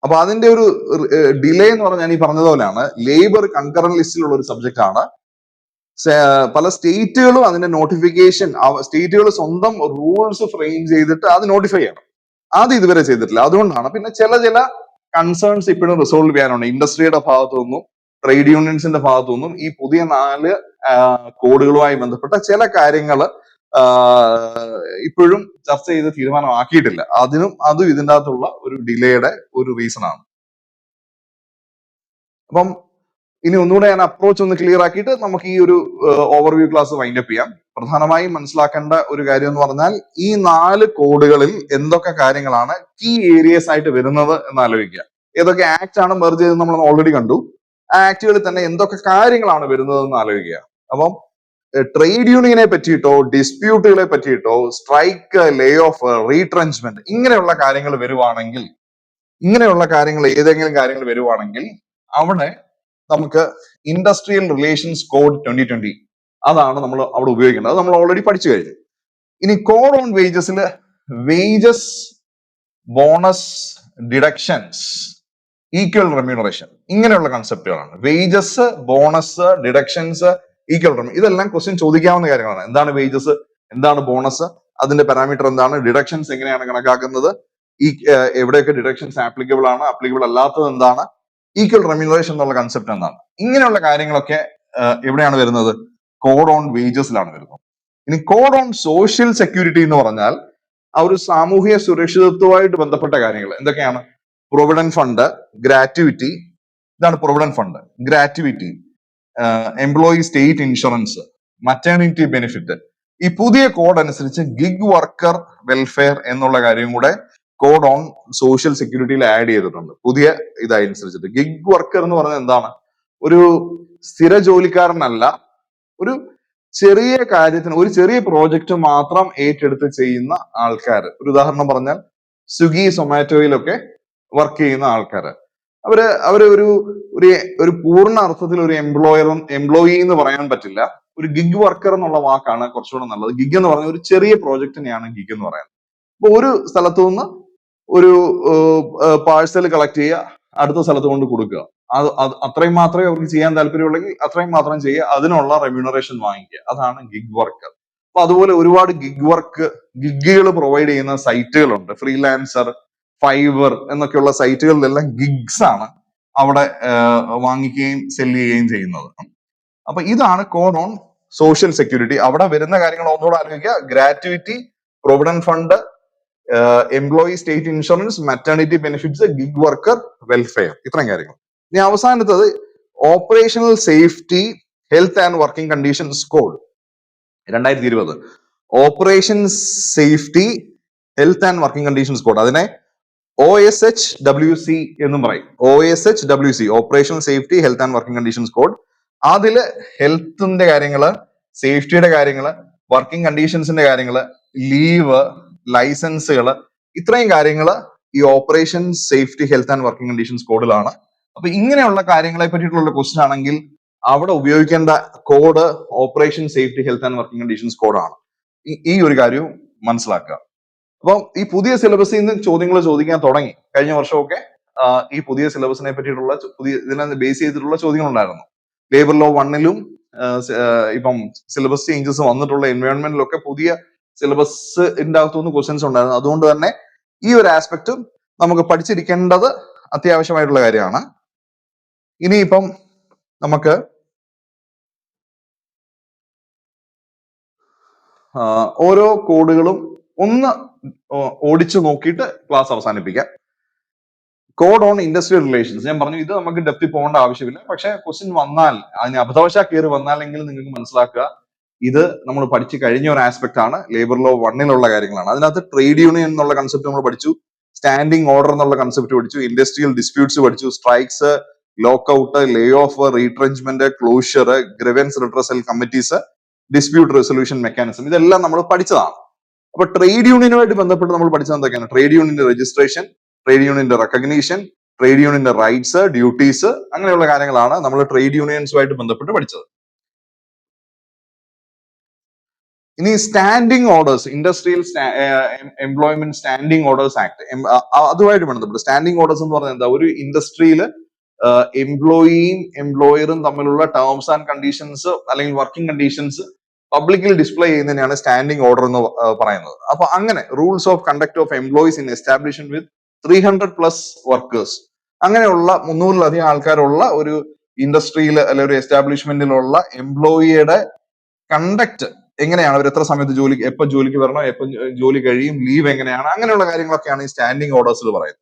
അപ്പൊ അതിന്റെ ഒരു ഡിലേ എന്ന് പറഞ്ഞാൽ ഈ പറഞ്ഞതുപോലെയാണ്, ലേബർ കൺകറന്റ് ലിസ്റ്റിലുള്ള ഒരു സബ്ജക്റ്റ് ആണ്. പല സ്റ്റേറ്റുകളും അതിന്റെ നോട്ടിഫിക്കേഷൻ, സ്റ്റേറ്റുകൾ സ്വന്തം റൂൾസ് ഫ്രെയിം ചെയ്തിട്ട് അത് നോട്ടിഫൈ ചെയ്യണം. അത് ഇതുവരെ ചെയ്തിട്ടില്ല. അതുകൊണ്ടാണ്. പിന്നെ ചില കൺസേൺസ് ഇപ്പോഴും റിസോൾവ് ചെയ്യാനുണ്ട്. ഇൻഡസ്ട്രിയുടെ ഭാഗത്തു നിന്നും ട്രേഡ് യൂണിയൻസിന്റെ ഭാഗത്തു നിന്നും ഈ പുതിയ 4 കോഡുകളുമായി ബന്ധപ്പെട്ട ചില കാര്യങ്ങൾ ഇപ്പോഴും ചർച്ച ചെയ്ത് തീരുമാനമാക്കിയിട്ടില്ല. അതും ഇതിൻ്റെ അകത്തുള്ള ഒരു ഡിലേയുടെ ഒരു റീസൺ ആണ്. അപ്പം ഇനി ഒന്നുകൂടെ ഞാൻ അപ്രോച്ച് ഒന്ന് ക്ലിയർ ആക്കിയിട്ട് നമുക്ക് ഈ ഒരു ഓവർവ്യൂ ക്ലാസ് വൈൻഡ് അപ്പ് ചെയ്യാം. പ്രധാനമായും മനസ്സിലാക്കേണ്ട ഒരു കാര്യം എന്ന് പറഞ്ഞാൽ, ഈ 4 കോഡുകളിൽ എന്തൊക്കെ കാര്യങ്ങളാണ് കീ ഏരിയസ് ആയിട്ട് വരുന്നത് എന്ന് ആലോചിക്കുക. ഏതൊക്കെ ആക്ട് ആണ് മെർജ് ചെയ്തത് നമ്മൾ ഓൾറെഡി കണ്ടു. ആ ആക്ടുകളിൽ തന്നെ എന്തൊക്കെ കാര്യങ്ങളാണ് വരുന്നത് എന്ന് ആലോചിക്കുക. അപ്പം ട്രേഡ് യൂണിയനെ പറ്റിയിട്ടോ ഡിസ്പ്യൂട്ടുകളെ പറ്റിയിട്ടോ സ്ട്രൈക്ക്, ലേ ഓഫ്, റീട്രെഞ്ച്മെന്റ് ഇങ്ങനെയുള്ള കാര്യങ്ങൾ വരുവാണെങ്കിൽ, ഏതെങ്കിലും കാര്യങ്ങൾ വരുവാണെങ്കിൽ അവിടെ നമുക്ക് ഇൻഡസ്ട്രിയൽ റിലേഷൻസ് കോഡ് 2020 അതാണ് നമ്മൾ അവിടെ ഉപയോഗിക്കേണ്ടത്. അത് നമ്മൾ ഓൾറെഡി പഠിച്ചു കഴിഞ്ഞു. ഇനി കോഡ് ഓൺ വേജസിൽ wages, bonus, deductions, equal remuneration ഇങ്ങനെയുള്ള കൺസെപ്റ്റുകളാണ്. Wages, bonus, deductions, equal remuneration ഇതെല്ലാം ക്വസ്റ്റ്യൻ ചോദിക്കാവുന്ന കാര്യങ്ങളാണ്. എന്താണ് വേജസ്, എന്താണ് ബോണസ്, അതിന്റെ പാരാമീറ്റർ എന്താണ്, ഡിഡക്ഷൻസ് എങ്ങനെയാണ് കണക്കാക്കുന്നത്, എവിടെയൊക്കെ ഡിഡക്ഷൻസ് ആപ്ലിക്കബിൾ ആണ്, ആപ്ലിക്കബിൾ അല്ലാത്തത് എന്താണ്, ഈക്വൽ റെമ്യൂണറേഷൻ എന്നുള്ള കൺസെപ്റ്റ് എന്താണ്, ഇങ്ങനെയുള്ള കാര്യങ്ങളൊക്കെ എവിടെയാണ് വരുന്നത്? കോഡ് ഓൺ വേജസിലാണ് വരുന്നത്. ഇനി കോഡ് ഓൺ സോഷ്യൽ സെക്യൂരിറ്റി എന്ന് പറഞ്ഞാൽ ആ ഒരു സാമൂഹിക സുരക്ഷിതത്വമായിട്ട് ബന്ധപ്പെട്ട കാര്യങ്ങൾ എന്തൊക്കെയാണ്? പ്രൊവിഡന്റ് ഫണ്ട്, ഗ്രാറ്റുവിറ്റി, ഇതാണ് provident fund, gratuity, employee state insurance, maternity benefit. ഈ പുതിയ കോഡ് അനുസരിച്ച് ഗിഗ് വർക്കർ വെൽഫെയർ എന്നുള്ള കാര്യം കൂടെ കോഡ് ഓൺ സോഷ്യൽ സെക്യൂരിറ്റിയിൽ ആഡ് ചെയ്തിട്ടുണ്ട് പുതിയ ഇതനുസരിച്ചിട്ട്. ഗിഗ് വർക്കർ എന്ന് പറഞ്ഞാൽ എന്താണ്? ഒരു സ്ഥിര ജോലിക്കാരനല്ല, ഒരു ചെറിയ കാര്യത്തിന് ഒരു ചെറിയ പ്രോജക്റ്റ് മാത്രം ഏറ്റെടുത്ത് ചെയ്യുന്ന ആൾക്കാർ. ഒരു ഉദാഹരണം പറഞ്ഞാൽ സ്വിഗ്ഗി സൊമാറ്റോയിലൊക്കെ വർക്ക് ചെയ്യുന്ന ആൾക്കാർ. അവര് ഒരു ഒരു പൂർണ്ണ അർത്ഥത്തിൽ ഒരു എംപ്ലോയി എന്ന് പറയാൻ പറ്റില്ല. ഒരു ഗിഗ് വർക്കർ എന്നുള്ള വാക്കാണ് കുറച്ചുകൂടെ നല്ലത്. ഗിഗ് എന്ന് പറഞ്ഞാൽ ഒരു ചെറിയ പ്രോജക്റ്റിനെയാണ് ഗിഗ് എന്ന് പറയുന്നത്. അപ്പൊ ഒരു സ്ഥലത്തു നിന്ന് ഒരു പാഴ്സൽ കളക്ട് ചെയ്യുക, അടുത്ത സ്ഥലത്ത് കൊണ്ട് കൊടുക്കുക. അത് അത്രയും മാത്രമേ അവർക്ക് ചെയ്യാൻ താല്പര്യമുള്ളെങ്കിൽ അത്രയും മാത്രം ചെയ്യുക, അതിനുള്ള റെമ്യൂണറേഷൻ വാങ്ങിക്കുക. അതാണ് ഗിഗ് വർക്കർ. അപ്പൊ അതുപോലെ ഒരുപാട് ഗിഗുകൾ പ്രൊവൈഡ് ചെയ്യുന്ന സൈറ്റുകളുണ്ട്. ഫ്രീലാൻസർ, ഫൈവർ എന്നൊക്കെയുള്ള സൈറ്റുകളിലെല്ലാം ഗിഗ്സ് ആണ് അവിടെ വാങ്ങിക്കുകയും സെല് ചെയ്യുകയും ചെയ്യുന്നത്. അപ്പൊ ഇതാണ് കോഡ് ഓൺ സോഷ്യൽ സെക്യൂരിറ്റി. അവിടെ വരുന്ന കാര്യങ്ങൾ ഒന്നുകൂടെ ആലോചിക്കുക. Gratuity, provident fund, employee state insurance, maternity benefits, gig worker welfare, ഇത്രയും കാര്യങ്ങൾ. ഇനി അവസാനത്തത് operational safety health and working conditions code 2020. Operation safety health and working conditions code, അതിനെ OSHWC എന്നും പറയും. OSHWC, operational safety health and working conditions code. അതില് ഹെൽത്തിന്റെ കാര്യങ്ങള്, സേഫ്റ്റിയുടെ കാര്യങ്ങള്, വർക്കിംഗ് കണ്ടീഷൻസിന്റെ കാര്യങ്ങള്, ലീവ്, ലൈസൻസുകൾ, ഇത്രയും കാര്യങ്ങള് ഈ operation safety health and working conditions കോഡിലാണ്. അപ്പൊ ഇങ്ങനെയുള്ള കാര്യങ്ങളെ പറ്റിയിട്ടുള്ള ക്വസ്റ്റ്യൻ ആണെങ്കിൽ അവിടെ ഉപയോഗിക്കേണ്ട code operation safety health and working conditions കോഡാണ്. ഈ ഒരു കാര്യവും മനസ്സിലാക്കുക. അപ്പം ഈ പുതിയ സിലബസിൽ നിന്ന് ചോദ്യങ്ങൾ ചോദിക്കാൻ തുടങ്ങി. കഴിഞ്ഞ വർഷമൊക്കെ ഈ പുതിയ സിലബസിനെ പറ്റിയിട്ടുള്ള ഇതിനെ ബേസ് ചെയ്തിട്ടുള്ള ചോദ്യങ്ങൾ ഉണ്ടായിരുന്നു. ലേബർ ലോ 1-ലും ഇപ്പം സിലബസ് ചേഞ്ചസ് വന്നിട്ടുള്ള എൻവയോൺമെന്റിലൊക്കെ പുതിയ സിലബസിന്റെ അകത്തുനിന്ന് ക്വസ്റ്റ്യൻസ് ഉണ്ടായിരുന്നു. അതുകൊണ്ട് തന്നെ ഈ ഒരു ആസ്പെക്റ്റും നമുക്ക് പഠിച്ചിരിക്കേണ്ടത് അത്യാവശ്യമായിട്ടുള്ള കാര്യമാണ്. ഇനിയിപ്പം നമുക്ക് ഓരോ കോഡുകളും ഒന്ന് ഓടിച്ചു നോക്കിയിട്ട് ക്ലാസ് അവസാനിപ്പിക്കാം. കോഡ് ഓൺ ഇൻഡസ്ട്രിയൽ റിലേഷൻസ് ഞാൻ പറഞ്ഞു, ഇത് നമുക്ക് ഡെപ്തിൽ പോകേണ്ട ആവശ്യമില്ല. പക്ഷെ ക്വസ്റ്റ്യൻ വന്നാൽ, അതിന് അബദ്ധവശാൽ കയറി വന്നാലെങ്കിൽ നിങ്ങൾക്ക് മനസ്സിലാക്കുക ഇത് നമ്മൾ പഠിച്ചു കഴിഞ്ഞ ഒരു ആസ്പെക്ട് ആണ്. ലേബർ ലോ 1-ലുള്ള കാര്യങ്ങളാണ്. അതിനകത്ത് ട്രേഡ് യൂണിയൻ എന്നുള്ള കൺസെപ്റ്റ് നമ്മൾ പഠിച്ചു, സ്റ്റാൻഡിംഗ് ഓർഡർ എന്നുള്ള കൺസെപ്റ്റ് പഠിച്ചു, ഇൻഡസ്ട്രിയൽ ഡിസ്പ്യൂട്ട്സ് പഠിച്ചു, strikes, lockout, lay off, retrenchment, closure, grievance redressal committees, dispute resolution mechanism, ഇതെല്ലാം നമ്മൾ പഠിച്ചതാണ്. അപ്പൊ ട്രേഡ് യൂണിയനുമായിട്ട് ബന്ധപ്പെട്ട് നമ്മൾ പഠിച്ചത് എന്തൊക്കെയാണ്? ട്രേഡ് യൂണിയന്റെ രജിസ്ട്രേഷൻ, ട്രേഡ് യൂണിയന്റെ റെക്കഗ്നീഷൻ, ട്രേഡ് യൂണിയന്റെ റൈറ്റ്സ്, ഡ്യൂട്ടീസ്, അങ്ങനെയുള്ള കാര്യങ്ങളാണ് നമ്മൾ ട്രേഡ് യൂണിയൻസുമായിട്ട് ബന്ധപ്പെട്ട് പഠിച്ചത്. ഇനി standing orders, industrial employment standing orders act, അതുമായിട്ട് ബന്ധപ്പെട്ട് സ്റ്റാൻഡിംഗ് ഓർഡേഴ്സ് എന്ന് പറഞ്ഞാൽ എന്താ? ഒരു ഇൻഡസ്ട്രിയിൽ എംപ്ലോയിയും എംപ്ലോയറും തമ്മിലുള്ള ടേംസ് ആൻഡ് കണ്ടീഷൻസ് അല്ലെങ്കിൽ വർക്കിംഗ് കണ്ടീഷൻസ് പബ്ലിക്കലി ഡിസ്പ്ലേ ചെയ്യുന്നതിനാണ് സ്റ്റാൻഡിംഗ് ഓർഡർ എന്ന് പറയുന്നത്. അപ്പൊ അങ്ങനെ rules of conduct of employees in establishment with 300+ workers, അങ്ങനെയുള്ള 300-ലധികം ആൾക്കാരുള്ള ഒരു ഇൻഡസ്ട്രിയിൽ അല്ലെങ്കിൽ ഒരു എസ്റ്റാബ്ലിഷ്മെന്റിലുള്ള എംപ്ലോയിയുടെ കണ്ടക്ട് എങ്ങനെയാണ്, അവർ എത്ര സമയത്ത് എപ്പോൾ ജോലിക്ക് വരണോ, എപ്പോൾ ജോലി കഴിയും, ലീവ് എങ്ങനെയാണ്, അങ്ങനെയുള്ള കാര്യങ്ങളൊക്കെയാണ് ഈ സ്റ്റാൻഡിംഗ് ഓർഡേഴ്സിൽ പറയുന്നത്.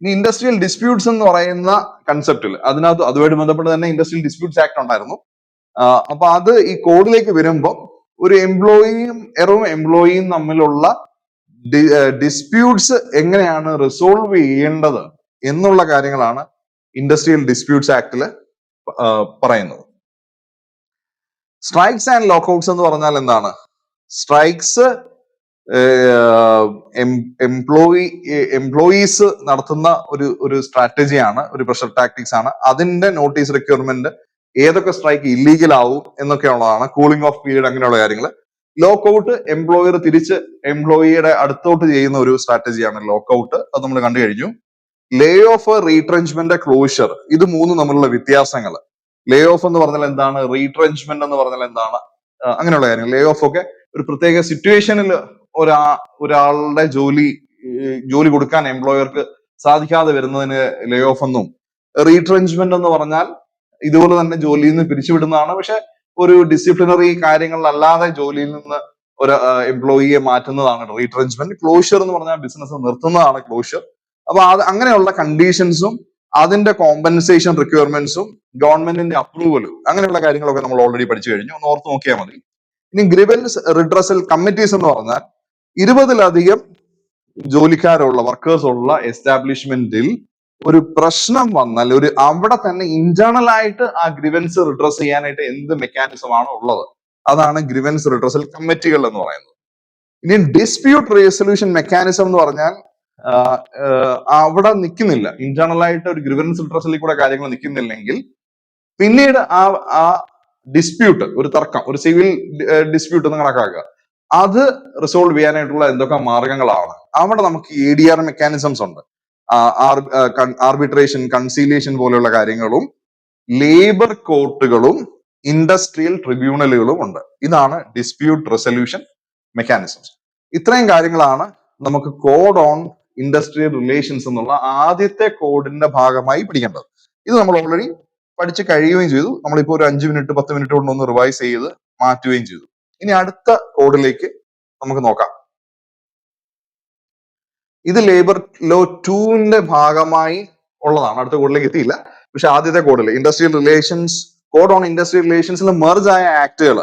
ഇനി ഇൻഡസ്ട്രിയൽ ഡിസ്പ്യൂട്ട്സ് എന്ന് പറയുന്ന കൺസെപ്റ്റിൽ അതിനകത്ത് അതുമായിട്ട് ബന്ധപ്പെട്ട് തന്നെ ഇൻഡസ്ട്രിയൽ ഡിസ്പ്യൂട്ട്സ് ആക്ട് ഉണ്ടായിരുന്നു. അപ്പൊ അത് ഈ കോഡിലേക്ക് വരുമ്പോൾ ഒരു എംപ്ലോയിയും തമ്മിലുള്ള ഡിസ്പ്യൂട്ട്സ് എങ്ങനെയാണ് റിസോൾവ് ചെയ്യേണ്ടത് എന്നുള്ള കാര്യങ്ങളാണ് ഇൻഡസ്ട്രിയൽ ഡിസ്പ്യൂട്ട്സ് ആക്ടിൽ പറയുന്നത്. സ്ട്രൈക്സ് ആൻഡ് ലോക്കൌട്ട്സ് എന്ന് പറഞ്ഞാൽ എന്താണ്? സ്ട്രൈക്സ് എംപ്ലോയീസ് നടത്തുന്ന ഒരു സ്ട്രാറ്റജിയാണ്, ഒരു പ്രഷർ ടാക്ടിക്സ് ആണ്. അതിന്റെ നോട്ടീസ് റിക്വയർമെന്റ്, ഏതൊക്കെ സ്ട്രൈക്ക് ഇല്ലീഗൽ ആവും എന്നൊക്കെയുള്ളതാണ്. കൂളിംഗ് ഓഫ് പീരീഡ്, അങ്ങനെയുള്ള കാര്യങ്ങൾ. ലോക്കൌട്ട് എംപ്ലോയർ തിരിച്ച് എംപ്ലോയിയുടെ അടുത്തോട്ട് ചെയ്യുന്ന ഒരു സ്ട്രാറ്റജിയാണ് ലോക്കൌട്ട്. അത് നമ്മൾ കണ്ടു കഴിഞ്ഞു. ലേ ഓഫ്, റീട്രെഞ്ച്മെന്റ്, ക്ലോഷർ, ഇത് മൂന്നും തമ്മിലുള്ള വ്യത്യാസങ്ങൾ. ലേ ഓഫ് എന്ന് പറഞ്ഞാൽ എന്താണ്? റീട്രെഞ്ച്മെന്റ് എന്ന് പറഞ്ഞാൽ എന്താണ്? അങ്ങനെയുള്ള കാര്യങ്ങൾ. ലേ ഓഫ് ഒക്കെ ഒരു പ്രത്യേക സിറ്റുവേഷനിൽ ഒരാളുടെ ജോലി കൊടുക്കാൻ എംപ്ലോയർക്ക് സാധിക്കാതെ വരുന്നതിന് ലേ ഓഫ് എന്നും, റീട്രെഞ്ച്മെന്റ് എന്ന് പറഞ്ഞാൽ ഇതുപോലെ തന്നെ ജോലിയിൽ നിന്ന് പിരിച്ചുവിടുന്നതാണ്. പക്ഷെ ഒരു ഡിസിപ്ലിനറി കാര്യങ്ങളിലല്ലാതെ ജോലിയിൽ നിന്ന് ഒരു എംപ്ലോയിയെ മാറ്റുന്നതാണ് റീട്രെഞ്ച്മെന്റ്. ക്ലോഷർ എന്ന് പറഞ്ഞാൽ ബിസിനസ് നിർത്തുന്നതാണ് ക്ലോഷർ. അപ്പൊ അങ്ങനെയുള്ള കണ്ടീഷൻസും അതിന്റെ കോമ്പൻസേഷൻ റിക്വയർമെന്റ്സും ഗവൺമെന്റിന്റെ അപ്രൂവലും അങ്ങനെയുള്ള കാര്യങ്ങളൊക്കെ നമ്മൾ ഓൾറെഡി പഠിച്ചു കഴിഞ്ഞു. ഒന്ന് ഓർത്ത് നോക്കിയാൽ മതി. ഇനി ഗ്രിവൻസ് റിട്രസൽ കമ്മിറ്റീസ് എന്ന് പറഞ്ഞാൽ 20-ലധികം ജോലിക്കാരുള്ള വർക്കേഴ്സ് ഉള്ള എസ്റ്റാബ്ലിഷ്മെന്റിൽ ഒരു പ്രശ്നം വന്നാൽ അവിടെ തന്നെ ഇന്റേണൽ ആയിട്ട് ആ ഗ്രിവൻസ് റിഡ്രസ് ചെയ്യാനായിട്ട് എന്ത് മെക്കാനിസം ആണ് ഉള്ളത്, അതാണ് ഗ്രിവൻസ് റിഡ്രസൽ കമ്മിറ്റികൾ എന്ന് പറയുന്നത്. ഇനി ഡിസ്പ്യൂട്ട് റെസൊല്യൂഷൻ മെക്കാനിസം എന്ന് പറഞ്ഞാൽ അവിടെ നിൽക്കുന്നില്ല, ഇന്റേണൽ ആയിട്ട് ഒരു ഗ്രിവൻസ് റിഡ്രസലിൽ കൂടെ കാര്യങ്ങൾ നിൽക്കുന്നില്ലെങ്കിൽ പിന്നീട് ആ ഡിസ്പ്യൂട്ട്, ഒരു തർക്കം, ഒരു സിവിൽ ഡിസ്പ്യൂട്ട് എന്ന് കണക്കാക്കുക, അത് റിസോൾവ് ചെയ്യാനായിട്ടുള്ള എന്തൊക്കെ മാർഗങ്ങളാണ്. അവിടെ നമുക്ക് ADR മെക്കാനിസംസ് ഉണ്ട്, ആർബിട്രേഷൻ, കൺസീലിയേഷൻ പോലെയുള്ള കാര്യങ്ങളും, ലേബർ കോർട്ടുകളും ഇൻഡസ്ട്രിയൽ ട്രിബ്യൂണലുകളും ഉണ്ട്. ഇതാണ് ഡിസ്പ്യൂട്ട് റെസൊല്യൂഷൻ മെക്കാനിസംസ്. ഇത്രയും കാര്യങ്ങളാണ് നമുക്ക് കോഡ് ഓൺ ഇൻഡസ്ട്രിയൽ റിലേഷൻസ് എന്നുള്ള ആദ്യത്തെ കോഡിന്റെ ഭാഗമായി പഠിക്കേണ്ടത്. ഇത് നമ്മൾ ഓൾറെഡി പഠിച്ച് കഴിയുകയും ചെയ്തു. നമ്മളിപ്പോൾ ഒരു 5 മിനിറ്റ് 10 മിനിറ്റ് കൊണ്ട് ഒന്ന് റിവൈസ് ചെയ്ത് മാറ്റുകയും ചെയ്തു. ഇനി അടുത്ത കോഡിലേക്ക് നമുക്ക് നോക്കാം. ഇത് ലേബർ ലോ 2ന്റെ ഭാഗമായി ഉള്ളതാണ്. അടുത്ത കോഡിലേക്ക് എത്തിയില്ല, പക്ഷെ ആദ്യത്തെ കോഡിൽ industrial relations, code on industrial റിലേഷൻസിൽ മെർജ് ആയ ആക്ടുകൾ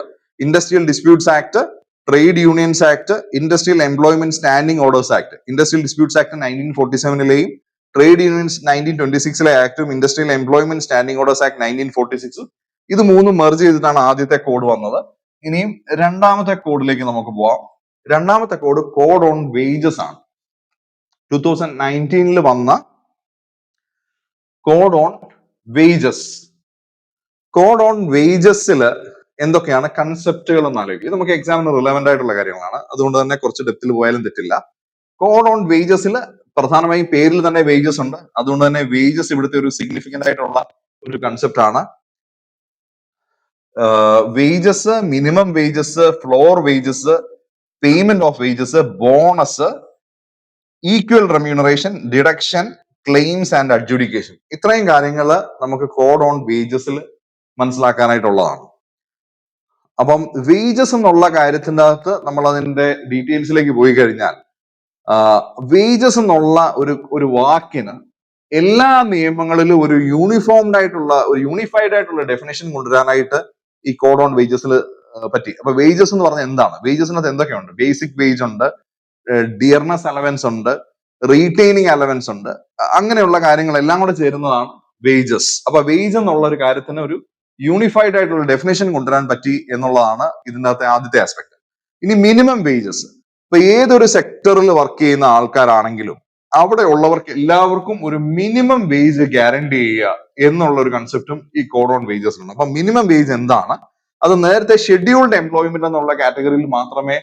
industrial disputes act, trade unions act, industrial employment standing orders act. Industrial disputes act 1947ലെയും ട്രേഡ് യൂണിയൻസ് 1926 ആക്ടും industrial employment standing orders act 1946, ഇത് മൂന്നും മെർജ് ചെയ്തിട്ടാണ് ആദ്യത്തെ കോഡ് വന്നത്. ഇനിയും രണ്ടാമത്തെ കോഡിലേക്ക് നമുക്ക് പോവാം. രണ്ടാമത്തെ കോഡ് ഓൺ വേജസ് ആണ്. 2019 വന്ന code on wages. Code on വേജസിൽ എന്തൊക്കെയാണ് കൺസെപ്റ്റുകൾ എന്ന് ആലോചിക്കും. ഇത് നമുക്ക് എക്സാമിന് റിലവന്റ് ആയിട്ടുള്ള കാര്യങ്ങളാണ്, അതുകൊണ്ട് തന്നെ കുറച്ച് ഡെപ്തിൽ പോയാലും തെറ്റില്ല. കോഡ് ഓൺ വേജസിൽ പ്രധാനമായും പേരിൽ തന്നെ വേജസ് ഉണ്ട്, അതുകൊണ്ട് തന്നെ വേജസ് ഇവിടുത്തെ ഒരു സിഗ്നിഫിക്കന്റ് ആയിട്ടുള്ള ഒരു കൺസെപ്റ്റ് ആണ്. Wages, minimum wages, floor wages, payment of wages, bonus, equal remuneration, deduction, claims and adjudication. ഇത്രയും കാര്യങ്ങൾ നമുക്ക് കോഡ് ഓൺ വേജസിൽ മനസ്സിലാക്കാനായിട്ടുള്ളതാണ്. അപ്പം വേജസ് എന്നുള്ള കാര്യത്തിന്റെ അകത്ത് നമ്മൾ അതിന്റെ ഡീറ്റെയിൽസിലേക്ക് പോയി കഴിഞ്ഞാൽ, വേജസ് എന്നുള്ള ഒരു വാക്കിന് എല്ലാ നിയമങ്ങളിലും ഒരു യൂണിഫോംഡ് ആയിട്ടുള്ള, ഒരു യൂണിഫൈഡ് ആയിട്ടുള്ള ഡെഫിനേഷൻ കൊണ്ടുവരാനായിട്ട് ഈ കോഡ് ഓൺ വേജസിൽ പറ്റി. അപ്പൊ വേജസ് എന്ന് പറഞ്ഞാൽ എന്താണ്? വേജസിനകത്ത് എന്തൊക്കെയുണ്ട്? ബേസിക് വേജ് ഉണ്ട്, ഡിയർനെസ് അലവൻസ് ഉണ്ട്, റീറ്റെയിനിങ് അലവൻസ് ഉണ്ട്, അങ്ങനെയുള്ള കാര്യങ്ങളെല്ലാം കൂടെ ചേരുന്നതാണ് വേജസ്. അപ്പൊ വേജ് എന്നുള്ള ഒരു കാര്യത്തിന് ഒരു യൂണിഫൈഡ് ആയിട്ടുള്ള ഡെഫിനേഷൻ കൊണ്ടുവരാൻ പറ്റി എന്നുള്ളതാണ് ഇതിനകത്തെ ആദ്യത്തെ ആസ്പെക്ട്. ഇനി മിനിമം വേജസ്. ഇപ്പൊ ഏതൊരു സെക്ടറിൽ വർക്ക് ചെയ്യുന്ന ആൾക്കാരാണെങ്കിലും അവിടെ ഉള്ളവർക്ക് എല്ലാവർക്കും ഒരു മിനിമം വേജ് ഗ്യാരണ്ടി ചെയ്യുക എന്നുള്ള ഒരു കൺസെപ്റ്റും ഈ കോഡ് ഓൺ വേജസ് ഉണ്ട്. അപ്പൊ മിനിമം വേജ് എന്താണ്? അത് നേരത്തെ ഷെഡ്യൂൾഡ് എംപ്ലോയ്മെന്റ് എന്നുള്ള കാറ്റഗറിയിൽ മാത്രമേ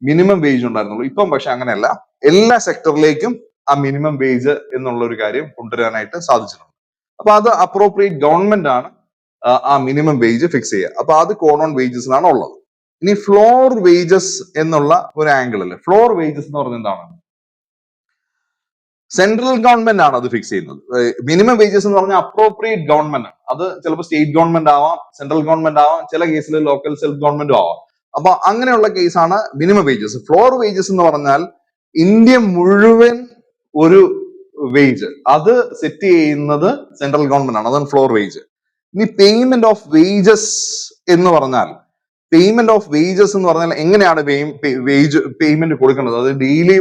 മിനിമം വേജ് ഉണ്ടായിരുന്നുള്ളൂ. ഇപ്പം പക്ഷെ അങ്ങനെയല്ല, എല്ലാ സെക്ടറിലേക്കും ആ മിനിമം വേജ് എന്നുള്ള ഒരു കാര്യം കൊണ്ടുവരാനായിട്ട് സാധിച്ചിട്ടുണ്ട്. അപ്പൊ അത് അപ്രോപ്രിയേറ്റ് ഗവൺമെന്റ് ആണ് ആ മിനിമം വേജ് ഫിക്സ് ചെയ്യുക. അപ്പൊ അത് കോഡ് ഓൺ വേജസിലാണ് ഉള്ളത്. ഇനി ഫ്ലോർ വേജസ് എന്നുള്ള ഒരു ആംഗിൾ അല്ലേ. ഫ്ലോർ വേജസ് എന്ന് പറഞ്ഞാൽ എന്താണ്? സെൻട്രൽ ഗവൺമെന്റ് ആണ് അത് ഫിക്സ് ചെയ്യുന്നത്. മിനിമം വേജസ് എന്ന് പറഞ്ഞാൽ അപ്രോപ്രിയേറ്റ് ഗവൺമെന്റ് ആണ്. അത് ചിലപ്പോൾ സ്റ്റേറ്റ് ഗവൺമെന്റ് ആവാം, സെൻട്രൽ ഗവൺമെന്റ് ആവാം, ചില കേസിൽ ലോക്കൽ സെൽഫ് ഗവൺമെന്റും ആവാം. അപ്പൊ അങ്ങനെയുള്ള കേസാണ് മിനിമം വേജസ്. ഫ്ലോർ വേജസ് എന്ന് പറഞ്ഞാൽ ഇന്ത്യ മുഴുവൻ ഒരു വേജ്, അത് സെറ്റ് ചെയ്യുന്നത് സെൻട്രൽ ഗവൺമെന്റ് ആണ്. അതാണ് ഫ്ലോർ വേജ്. ഇനി പേയ്മെന്റ് ഓഫ് വേജസ് എന്ന് പറഞ്ഞാൽ, പേയ്മെന്റ് ഓഫ് വേജസ് എന്ന് പറഞ്ഞാൽ എങ്ങനെയാണ് വേജ് പേയ്മെന്റ് കൊടുക്കേണ്ടത്? അത് ഡെയിലി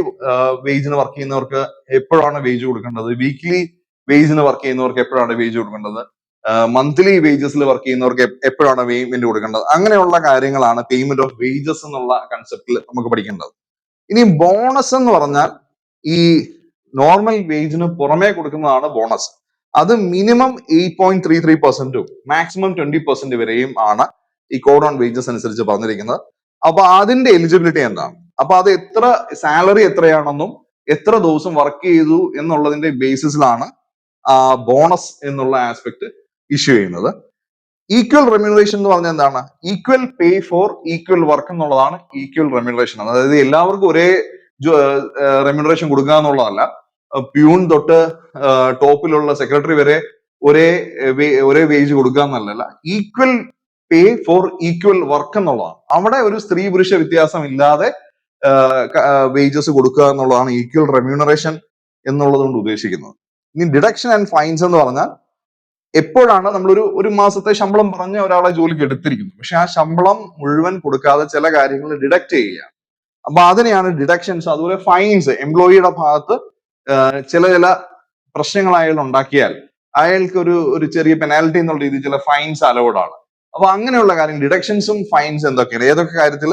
വേജിന് വർക്ക് ചെയ്യുന്നവർക്ക് എപ്പോഴാണ് വേജ് കൊടുക്കേണ്ടത്? വീക്ക്ലി വേജിന് വർക്ക് ചെയ്യുന്നവർക്ക് എപ്പോഴാണ് വേജ് കൊടുക്കേണ്ടത്? മന്ത്ലി വേജസിൽ വർക്ക് ചെയ്യുന്നവർക്ക് എപ്പോഴാണ് പേയ്മെന്റ് കൊടുക്കേണ്ടത്? അങ്ങനെയുള്ള കാര്യങ്ങളാണ് പേയ്മെന്റ് ഓഫ് വേജസ് എന്നുള്ള കൺസെപ്റ്റിൽ നമുക്ക് പഠിക്കേണ്ടത്. ഇനി ബോണസ് എന്ന് പറഞ്ഞാൽ ഈ നോർമൽ വേജിന് പുറമേ കൊടുക്കുന്നതാണ് ബോണസ്. അത് മിനിമം 8.33% മാക്സിമം 20% വരെയും ആണ് ഈ കോഡ് ഓൺ വേജസ് അനുസരിച്ച് പറഞ്ഞിരിക്കുന്നത്. അപ്പൊ അതിന്റെ എലിജിബിലിറ്റി എന്താണ്? അപ്പൊ അത് എത്ര സാലറി എത്രയാണെന്നും എത്ര ദിവസം വർക്ക് ചെയ്തു എന്നുള്ളതിന്റെ ബേസിസിലാണ് ബോണസ് എന്നുള്ള ആസ്പെക്ട് ഇഷ്യൂ ചെയ്യുന്നത്. ഈക്വൽ റെമ്യൂണറേഷൻ എന്ന് പറഞ്ഞാൽ എന്താണ്? Equal pay for equal work എന്നുള്ളതാണ് ഈക്വൽ റെമ്യൂണറേഷൻ. അതായത് എല്ലാവർക്കും ഒരേ റെമ്യൂണറേഷൻ കൊടുക്കുക എന്നുള്ളതല്ല. പ്യൂൺ തൊട്ട് ടോപ്പിലുള്ള സെക്രട്ടറി വരെ ഒരേ വേജ് കൊടുക്കുക എന്നല്ല, equal pay for equal work എന്നുള്ളതാണ്. അവിടെ ഒരു സ്ത്രീ പുരുഷ വ്യത്യാസം ഇല്ലാതെ വേജസ് കൊടുക്കുക എന്നുള്ളതാണ് ഈക്വൽ റെമ്യൂണറേഷൻ എന്നുള്ളത് കൊണ്ട് ഉദ്ദേശിക്കുന്നത്. ഇനി ഡിഡക്ഷൻ ആൻഡ് ഫൈൻസ് എന്ന് പറഞ്ഞാൽ എപ്പോഴാണ് നമ്മൾ ഒരു മാസത്തെ ശമ്പളം പറഞ്ഞ് ഒരാളെ ജോലിക്ക് എടുത്തിരിക്കുന്നു, പക്ഷെ ആ ശമ്പളം മുഴുവൻ കൊടുക്കാതെ ചില കാര്യങ്ങൾ ഡിഡക്ട് ചെയ്യുക. അപ്പൊ അതിനെയാണ് ഡിഡക്ഷൻസ്, അതുപോലെ ഫൈൻസ്. എംപ്ലോയിയുടെ ഭാഗത്ത് ചില പ്രശ്നങ്ങൾ അയാൾ ഉണ്ടാക്കിയാൽ അയാൾക്ക് ഒരു ചെറിയ പെനാൽറ്റി എന്നുള്ള രീതിയിൽ ചില ഫൈൻസ് അലൗഡ് ആണ്. അപ്പൊ അങ്ങനെയുള്ള കാര്യം ഡിഡക്ഷൻസും ഫൈൻസ് എന്തൊക്കെയാണ്, ഏതൊക്കെ കാര്യത്തിൽ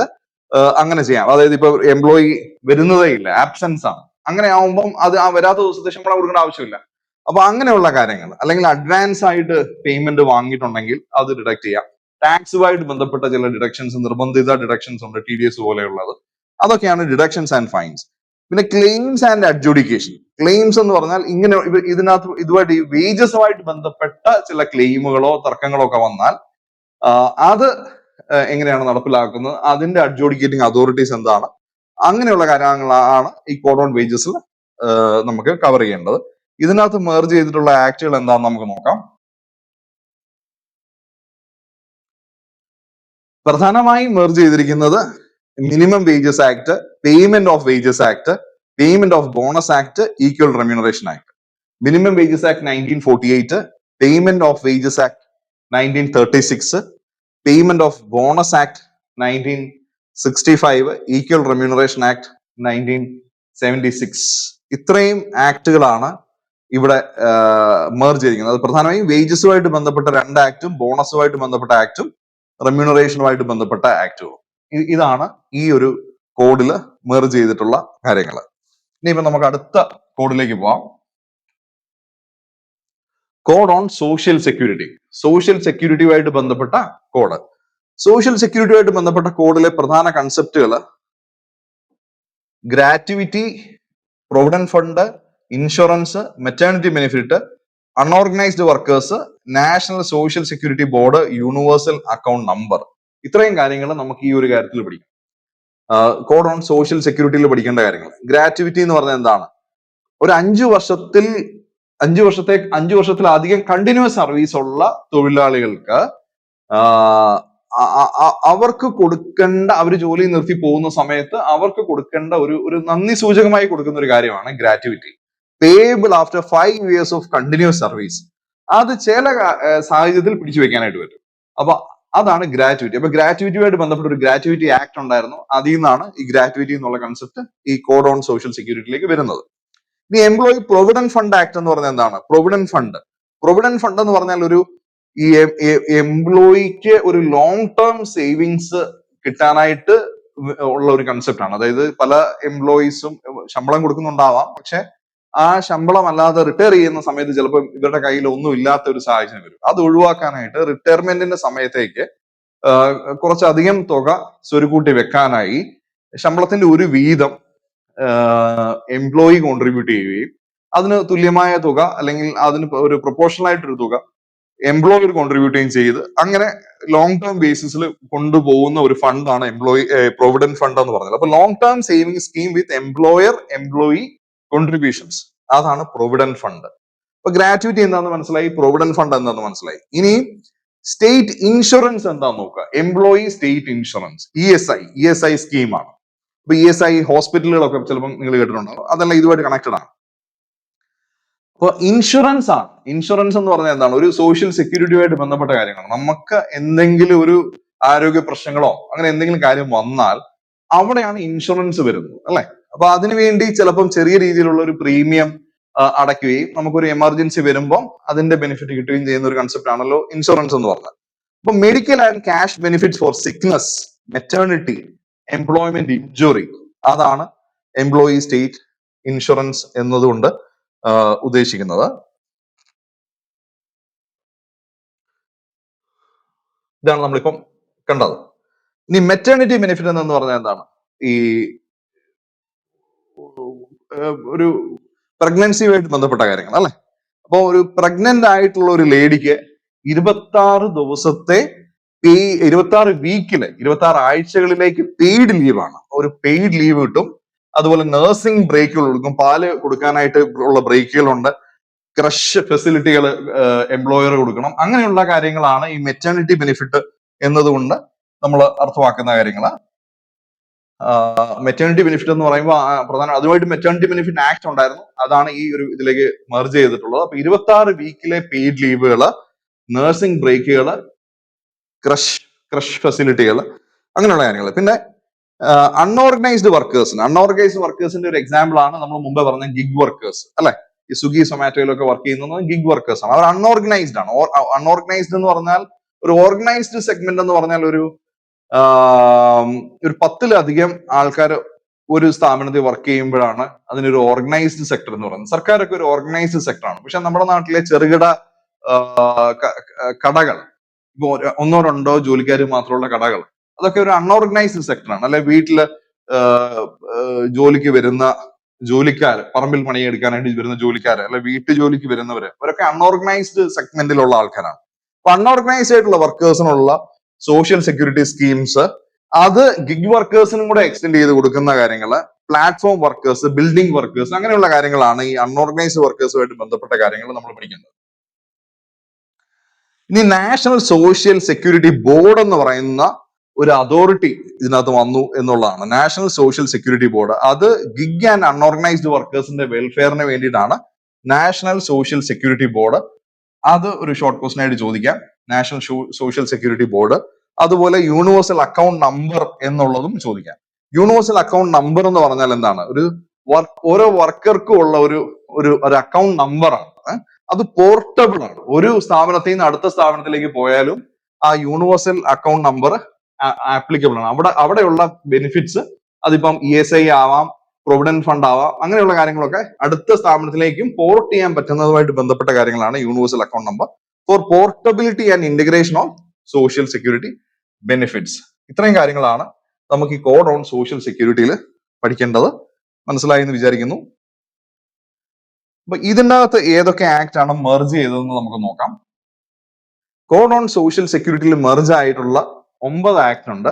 അങ്ങനെ ചെയ്യാം. അതായത് ഇപ്പൊ എംപ്ലോയി വരുന്നതേ ഇല്ല, ആബ്സെൻസ് ആണ്, അങ്ങനെ ആവുമ്പം അത് ആ വരാത്ത ദിവസത്തെ ശമ്പളം കൊടുക്കേണ്ട ആവശ്യമില്ല. അപ്പൊ അങ്ങനെയുള്ള കാര്യങ്ങൾ, അല്ലെങ്കിൽ അഡ്വാൻസ് ആയിട്ട് പേയ്മെന്റ് വാങ്ങിയിട്ടുണ്ടെങ്കിൽ അത് ഡിഡക്ട് ചെയ്യാം. ടാക്സുമായിട്ട് ബന്ധപ്പെട്ട ചില ഡിഡക്ഷൻസ്, നിർബന്ധിത ഡിഡക്ഷൻസ് ഉണ്ട്, TDS പോലെയുള്ളത്. അതൊക്കെയാണ് ഡിഡക്ഷൻസ് ആൻഡ് ഫൈൻസ്. പിന്നെ ക്ലെയിംസ് ആൻഡ് അഡ്ജുഡിക്കേഷൻ. ക്ലെയിംസ് എന്ന് പറഞ്ഞാൽ ഇങ്ങനെ ഇതിനകത്ത് ഇതുമായിട്ട് ഈ വേജസുമായിട്ട് ബന്ധപ്പെട്ട ചില ക്ലെയിമുകളോ തർക്കങ്ങളോ ഒക്കെ വന്നാൽ അത് എങ്ങനെയാണ് നടപ്പിലാക്കുന്നത്, അതിന്റെ അഡ്ജുഡിക്കേറ്റിംഗ് അതോറിറ്റീസ് എന്താണ്, അങ്ങനെയുള്ള കാര്യങ്ങളാണ് ഈ കോഡ് ഓൺ വേജസിൽ നമുക്ക് കവർ ചെയ്യേണ്ടത്. ഇതിനകത്ത് മെർജ് ചെയ്തിട്ടുള്ള ആക്ടുകൾ എന്താണെന്ന് നമുക്ക് നോക്കാം. പ്രധാനമായും മെർജ് ചെയ്തിരിക്കുന്നത് minimum wages act, payment of wages act, payment of bonus act, equal remuneration act. Minimum wages act 1948, payment of wages act 1936, payment of bonus act 1965, equal remuneration act 1976. ഇത്രയും ആക്ടുകളാണ് ഇവിടെ മെർജ് ചെയ്തിരിക്കുന്നത്. അത് പ്രധാനമായും വേജസുമായിട്ട് ബന്ധപ്പെട്ട 2 ആക്ടും ബോണസുമായിട്ട് ബന്ധപ്പെട്ട ആക്ടും റെമ്യൂണറേഷനുമായിട്ട് ബന്ധപ്പെട്ട ആക്ടുകളും. ഇതാണ് ഈ ഒരു കോഡിൽ മെർജ് ചെയ്തിട്ടുള്ള കാര്യങ്ങൾ. ഇനിയിപ്പോ നമുക്ക് അടുത്ത കോഡിലേക്ക് പോവാം. Code on social security. Social സെക്യൂരിറ്റിയുമായിട്ട് ബന്ധപ്പെട്ട കോഡ്. സോഷ്യൽ സെക്യൂരിറ്റിയുമായിട്ട് ബന്ധപ്പെട്ട കോഡിലെ പ്രധാന കൺസെപ്റ്റുകൾ gratuity, provident fund, insurance, maternity benefit, unorganised workers, national social security board, universal account number. ഇത്രയും കാര്യങ്ങൾ നമുക്ക് ഈ ഒരു കാര്യത്തിൽ പഠിക്കാം. കോഡ് ഓൺ സോഷ്യൽ സെക്യൂരിറ്റിയിൽ പഠിക്കേണ്ട കാര്യങ്ങൾ. ഗ്രാറ്റുവിറ്റി എന്ന് പറഞ്ഞാൽ എന്താണ്? ഒരു 5 വർഷത്തിലധികം കണ്ടിന്യൂസ് സർവീസ് ഉള്ള തൊഴിലാളികൾക്ക് അവർക്ക് കൊടുക്കേണ്ട, അവർ ജോലി നിർത്തി പോകുന്ന സമയത്ത് അവർക്ക് കൊടുക്കേണ്ട ഒരു നന്ദി സൂചകമായി കൊടുക്കുന്ന ഒരു കാര്യമാണ് gratuity. Payable after 5 years of continuous service. അത് ചില സാഹചര്യത്തിൽ പിടിച്ചു വെക്കാനായിട്ട് പറ്റും. അപ്പൊ അതാണ് ഗ്രാറ്റുവിറ്റി. അപ്പൊ ഗ്രാറ്റുവിറ്റിയുമായിട്ട് ബന്ധപ്പെട്ട ഒരു ഗ്രാറ്റുവിറ്റി ആക്ട് ഉണ്ടായിരുന്നു. അതിൽ നിന്നാണ് ഈ ഗ്രാറ്റുവിറ്റി എന്നുള്ള കൺസെപ്റ്റ് ഈ കോഡ് ഓൺ സോഷ്യൽ സെക്യൂരിറ്റിയിലേക്ക് വരുന്നത്. ഇനി എംപ്ലോയി പ്രൊവിഡന്റ് ഫണ്ട് ആക്ട് എന്ന് പറഞ്ഞാൽ എന്താണ്? പ്രൊവിഡന്റ് ഫണ്ട് എന്ന് പറഞ്ഞാൽ ഈ എംപ്ലോയിക്ക് ഒരു ലോങ് ടേം സേവിങ്സ് കിട്ടാനായിട്ട് ഉള്ള ഒരു കൺസെപ്റ്റ് ആണ്. അതായത് പല എംപ്ലോയീസും ശമ്പളം കൊടുക്കുന്നുണ്ടാവാം, പക്ഷെ ആ ശമ്പളം അല്ലാതെ റിട്ടയർ ചെയ്യുന്ന സമയത്ത് ചിലപ്പോൾ ഇവരുടെ കയ്യിൽ ഒന്നും ഇല്ലാത്ത ഒരു സാഹചര്യം വരും. അത് ഒഴിവാക്കാനായിട്ട് റിട്ടയർമെന്റിന്റെ സമയത്തേക്ക് കുറച്ചധികം തുക സ്വരുക്കൂട്ടി വെക്കാനായി ശമ്പളത്തിന്റെ ഒരു വീതം എംപ്ലോയി കോൺട്രിബ്യൂട്ട് ചെയ്യുകയും അതിന് തുല്യമായ തുക, അല്ലെങ്കിൽ അതിന് ഒരു പ്രൊപ്പോർഷണൽ ആയിട്ടൊരു തുക എംപ്ലോയർ കോൺട്രിബ്യൂട്ട് ചെയ്ത് അങ്ങനെ ലോങ് ടേം ബേസിസിൽ കൊണ്ടുപോകുന്ന ഒരു ഫണ്ടാണ് പ്രൊവിഡന്റ് ഫണ്ട് എന്ന് പറഞ്ഞത്. അപ്പൊ ലോങ് ടേം സേവിംഗ് സ്കീം വിത്ത് എംപ്ലോയി കോൺട്രിബ്യൂഷൻസ്, അതാണ് പ്രൊവിഡന്റ് ഫണ്ട്. അപ്പൊ ഗ്രാറ്റുവിറ്റി എന്താണെന്ന് മനസ്സിലായി, പ്രൊവിഡന്റ് ഫണ്ട് എന്താണെന്ന് മനസ്സിലായി. ഇനി സ്റ്റേറ്റ് ഇൻഷുറൻസ് എന്താന്ന് നോക്കുക. എംപ്ലോയി സ്റ്റേറ്റ് ഇൻഷുറൻസ്, ESI സ്കീമാണ്. അപ്പൊ ESI ഹോസ്പിറ്റലുകളൊക്കെ ചിലപ്പോൾ നിങ്ങൾ കേട്ടിട്ടുണ്ടാവും, അതെല്ലാം ഇതുമായിട്ട് കണക്റ്റഡ് ആണ്. അപ്പൊ ഇൻഷുറൻസ് ആണ്. ഇൻഷുറൻസ് എന്ന് പറഞ്ഞാൽ എന്താണ്? ഒരു സോഷ്യൽ സെക്യൂരിറ്റിയുമായിട്ട് ബന്ധപ്പെട്ട കാര്യങ്ങളാണ്. നമുക്ക് എന്തെങ്കിലും ഒരു ആരോഗ്യ പ്രശ്നങ്ങളോ അങ്ങനെ എന്തെങ്കിലും കാര്യം വന്നാൽ അവിടെയാണ് ഇൻഷുറൻസ് വരുന്നത്, അല്ലെ? അപ്പൊ അതിനുവേണ്ടി ചിലപ്പം ചെറിയ രീതിയിലുള്ള ഒരു പ്രീമിയം അടയ്ക്കുകയും നമുക്കൊരു എമർജൻസി വരുമ്പോൾ അതിന്റെ ബെനിഫിറ്റ് കിട്ടുകയും ചെയ്യുന്ന ഒരു കൺസെപ്റ്റ് ആണല്ലോ ഇൻഷുറൻസ് എന്ന് പറഞ്ഞാൽ. അപ്പൊ medical and cash benefits for sickness, maternity, employment injury, അതാണ് എംപ്ലോയി സ്റ്റേറ്റ് ഇൻഷുറൻസ് എന്നതുകൊണ്ട് ഉദ്ദേശിക്കുന്നത്. ഇതാണ് നമ്മളിപ്പം കണ്ടത്. ഇനി മെറ്റേണിറ്റി ബെനിഫിറ്റ് എന്ന് പറഞ്ഞാൽ എന്താണ്? ഈ ഒരു പ്രഗ്നൻസിയുമായിട്ട് ബന്ധപ്പെട്ട കാര്യങ്ങൾ, അല്ലെ? അപ്പൊ ഒരു പ്രഗ്നന്റ് ആയിട്ടുള്ള ഒരു ലേഡിക്ക് 26 ദിവസത്തെ 26 വീക്കില് 26 ആഴ്ചകളിലേക്ക് പെയ്ഡ് ലീവാണ്. ഒരു പെയ്ഡ് ലീവ് കിട്ടും. അതുപോലെ നഴ്സിംഗ് ബ്രേക്കുകൾ കൊടുക്കും, പാല് കൊടുക്കാനായിട്ട് ഉള്ള ബ്രേക്കുകളുണ്ട്, ക്രഷ് ഫെസിലിറ്റികൾ എംപ്ലോയർ കൊടുക്കണം. അങ്ങനെയുള്ള കാര്യങ്ങളാണ് ഈ മെറ്റേണിറ്റി ബെനിഫിറ്റ് എന്നതുകൊണ്ട് നമ്മൾ അർത്ഥമാക്കുന്ന കാര്യങ്ങൾ. മെറ്റേണിറ്റി ബെനിഫിറ്റ് എന്ന് പറയുമ്പോൾ അതുമായിട്ട് മെറ്റേണിറ്റി ബെനിഫിറ്റ് ആക്ട് ഉണ്ടായിരുന്നു, അതാണ് ഈ ഒരു ഇതിലേക്ക് മെർജ് ചെയ്തിട്ടുള്ളത്. അപ്പൊ 26 വീക്കിലെ പെയ്ഡ് ലീവുകള്, നഴ്സിംഗ് ബ്രേക്കുകൾ, ക്രഷ് ഫെസിലിറ്റികൾ, അങ്ങനെയുള്ള കാര്യങ്ങൾ. പിന്നെ അൺഓർഗനൈസ്ഡ് വർക്കേഴ്സിന്റെ ഒരു എക്സാമ്പിൾ ആണ് നമ്മൾ മുമ്പേ പറഞ്ഞ ഗിഗ് വർക്കേഴ്സ് അല്ലെ. ഈ സ്വിഗ്ഗി സൊമാറ്റോയിലൊക്കെ വർക്ക് ചെയ്യുന്നത് ഗിഗ് വർക്കേഴ്സ് ആണ്. അവർ അൺഓർഗനൈസ്ഡ് ആണ്. അൺഓർഗനൈസ്ഡ് എന്ന് പറഞ്ഞാൽ ഒരു ഓർഗനൈസ്ഡ് സെഗ്മെന്റ് എന്ന് പറഞ്ഞാൽ ഒരു 10-ലധികം ആൾക്കാർ ഒരു സ്ഥാപനത്തിൽ വർക്ക് ചെയ്യുമ്പോഴാണ് അതിനൊരു ഓർഗനൈസ്ഡ് സെക്ടർ എന്ന് പറയുന്നത്. സർക്കാരൊക്കെ ഒരു ഓർഗനൈസ്ഡ് സെക്ടറാണ്. പക്ഷെ നമ്മുടെ നാട്ടിലെ ചെറുകിട കടകൾ, ഇപ്പൊ 1-2 ജോലിക്കാർ മാത്രമുള്ള കടകൾ, അതൊക്കെ ഒരു അൺഓർഗനൈസ്ഡ് സെക്ടറാണ്. അല്ലെ വീട്ടില് ജോലിക്ക് വരുന്ന ജോലിക്കാർ, പറമ്പിൽ പണിയെടുക്കാനായിട്ട് വരുന്ന ജോലിക്കാർ, അല്ലെ വീട്ടു ജോലിക്ക് വരുന്നവര്, അവരൊക്കെ അൺഓർഗനൈസ്ഡ് സെഗ്മെന്റിലുള്ള ആൾക്കാരാണ്. അപ്പൊ അൺഓർഗനൈസ്ഡ് ആയിട്ടുള്ള വർക്കേഴ്സിനുള്ള സോഷ്യൽ സെക്യൂരിറ്റി സ്കീംസ് അത് ഗിഗ് വർക്കേഴ്സിനും കൂടെ എക്സ്റ്റെൻഡ് ചെയ്ത് കൊടുക്കുന്ന കാര്യങ്ങള്, പ്ലാറ്റ്ഫോം വർക്കേഴ്സ്, ബിൽഡിംഗ് വർക്കേഴ്സ്, അങ്ങനെയുള്ള കാര്യങ്ങളാണ് ഈ അൺഓർഗനൈസ്ഡ് വർക്കേഴ്സുമായിട്ട് ബന്ധപ്പെട്ട കാര്യങ്ങൾ നമ്മൾ പഠിക്കുന്നത്. ഇനി നാഷണൽ സോഷ്യൽ സെക്യൂരിറ്റി ബോർഡ് എന്ന് പറയുന്ന ഒരു അതോറിറ്റി ഇതിനകത്ത് വന്നു എന്നുള്ളതാണ്. നാഷണൽ സോഷ്യൽ സെക്യൂരിറ്റി ബോർഡ് അത് ഗിഗ് ആൻഡ് അൺഓർഗനൈസ്ഡ് വർക്കേഴ്സിന്റെ വെൽഫെയറിന് വേണ്ടിയിട്ടാണ് നാഷണൽ സോഷ്യൽ സെക്യൂരിറ്റി ബോർഡ്. അത് ഒരു ഷോർട്ട് ക്വസ്റ്റൻ ആയിട്ട് ചോദിക്കാം, നാഷണൽ സോഷ്യൽ സെക്യൂരിറ്റി ബോർഡ്. അതുപോലെ യൂണിവേഴ്സൽ അക്കൗണ്ട് നമ്പർ എന്നുള്ളതും ചോദിക്കാം. യൂണിവേഴ്സൽ അക്കൗണ്ട് നമ്പർ എന്ന് പറഞ്ഞാൽ എന്താണ്? ഓരോ വർക്കർക്കും ഉള്ള ഒരു അക്കൗണ്ട് നമ്പറാണ്. അത് പോർട്ടബിൾ ആണ്. ഒരു സ്ഥാപനത്തിൽ നിന്ന് അടുത്ത സ്ഥാപനത്തിലേക്ക് പോയാലും ആ യൂണിവേഴ്സൽ അക്കൗണ്ട് നമ്പർ ആപ്ലിക്കബിൾ ആണ്. അവിടെയുള്ള ബെനിഫിറ്റ്സ് അതിപ്പം ESI ആവാം, പ്രൊവിഡന്റ് ഫണ്ട് ആവാം, അങ്ങനെയുള്ള കാര്യങ്ങളൊക്കെ അടുത്ത സ്ഥാപനത്തിലേക്കും പോർട്ട് ചെയ്യാൻ പറ്റുന്നതുമായിട്ട് ബന്ധപ്പെട്ട കാര്യങ്ങളാണ് universal account number for portability and integration of social security benefits. ഇത്രയും കാര്യങ്ങളാണ് നമുക്ക് ഈ കോഡ് ഓൺ സോഷ്യൽ സെക്യൂരിറ്റിയിൽ പഠിക്കേണ്ടത്. മനസ്സിലായി എന്ന് വിചാരിക്കുന്നു. അപ്പൊ ഇതിൻ്റെ അകത്ത് ഏതൊക്കെ ആക്ട് ആണ് മെർജ് ചെയ്തതെന്ന് നമുക്ക് നോക്കാം. കോഡ് ഓൺ സോഷ്യൽ സെക്യൂരിറ്റിയിൽ മെർജ് ആയിട്ടുള്ള 9 ആക്ട് ഉണ്ട്.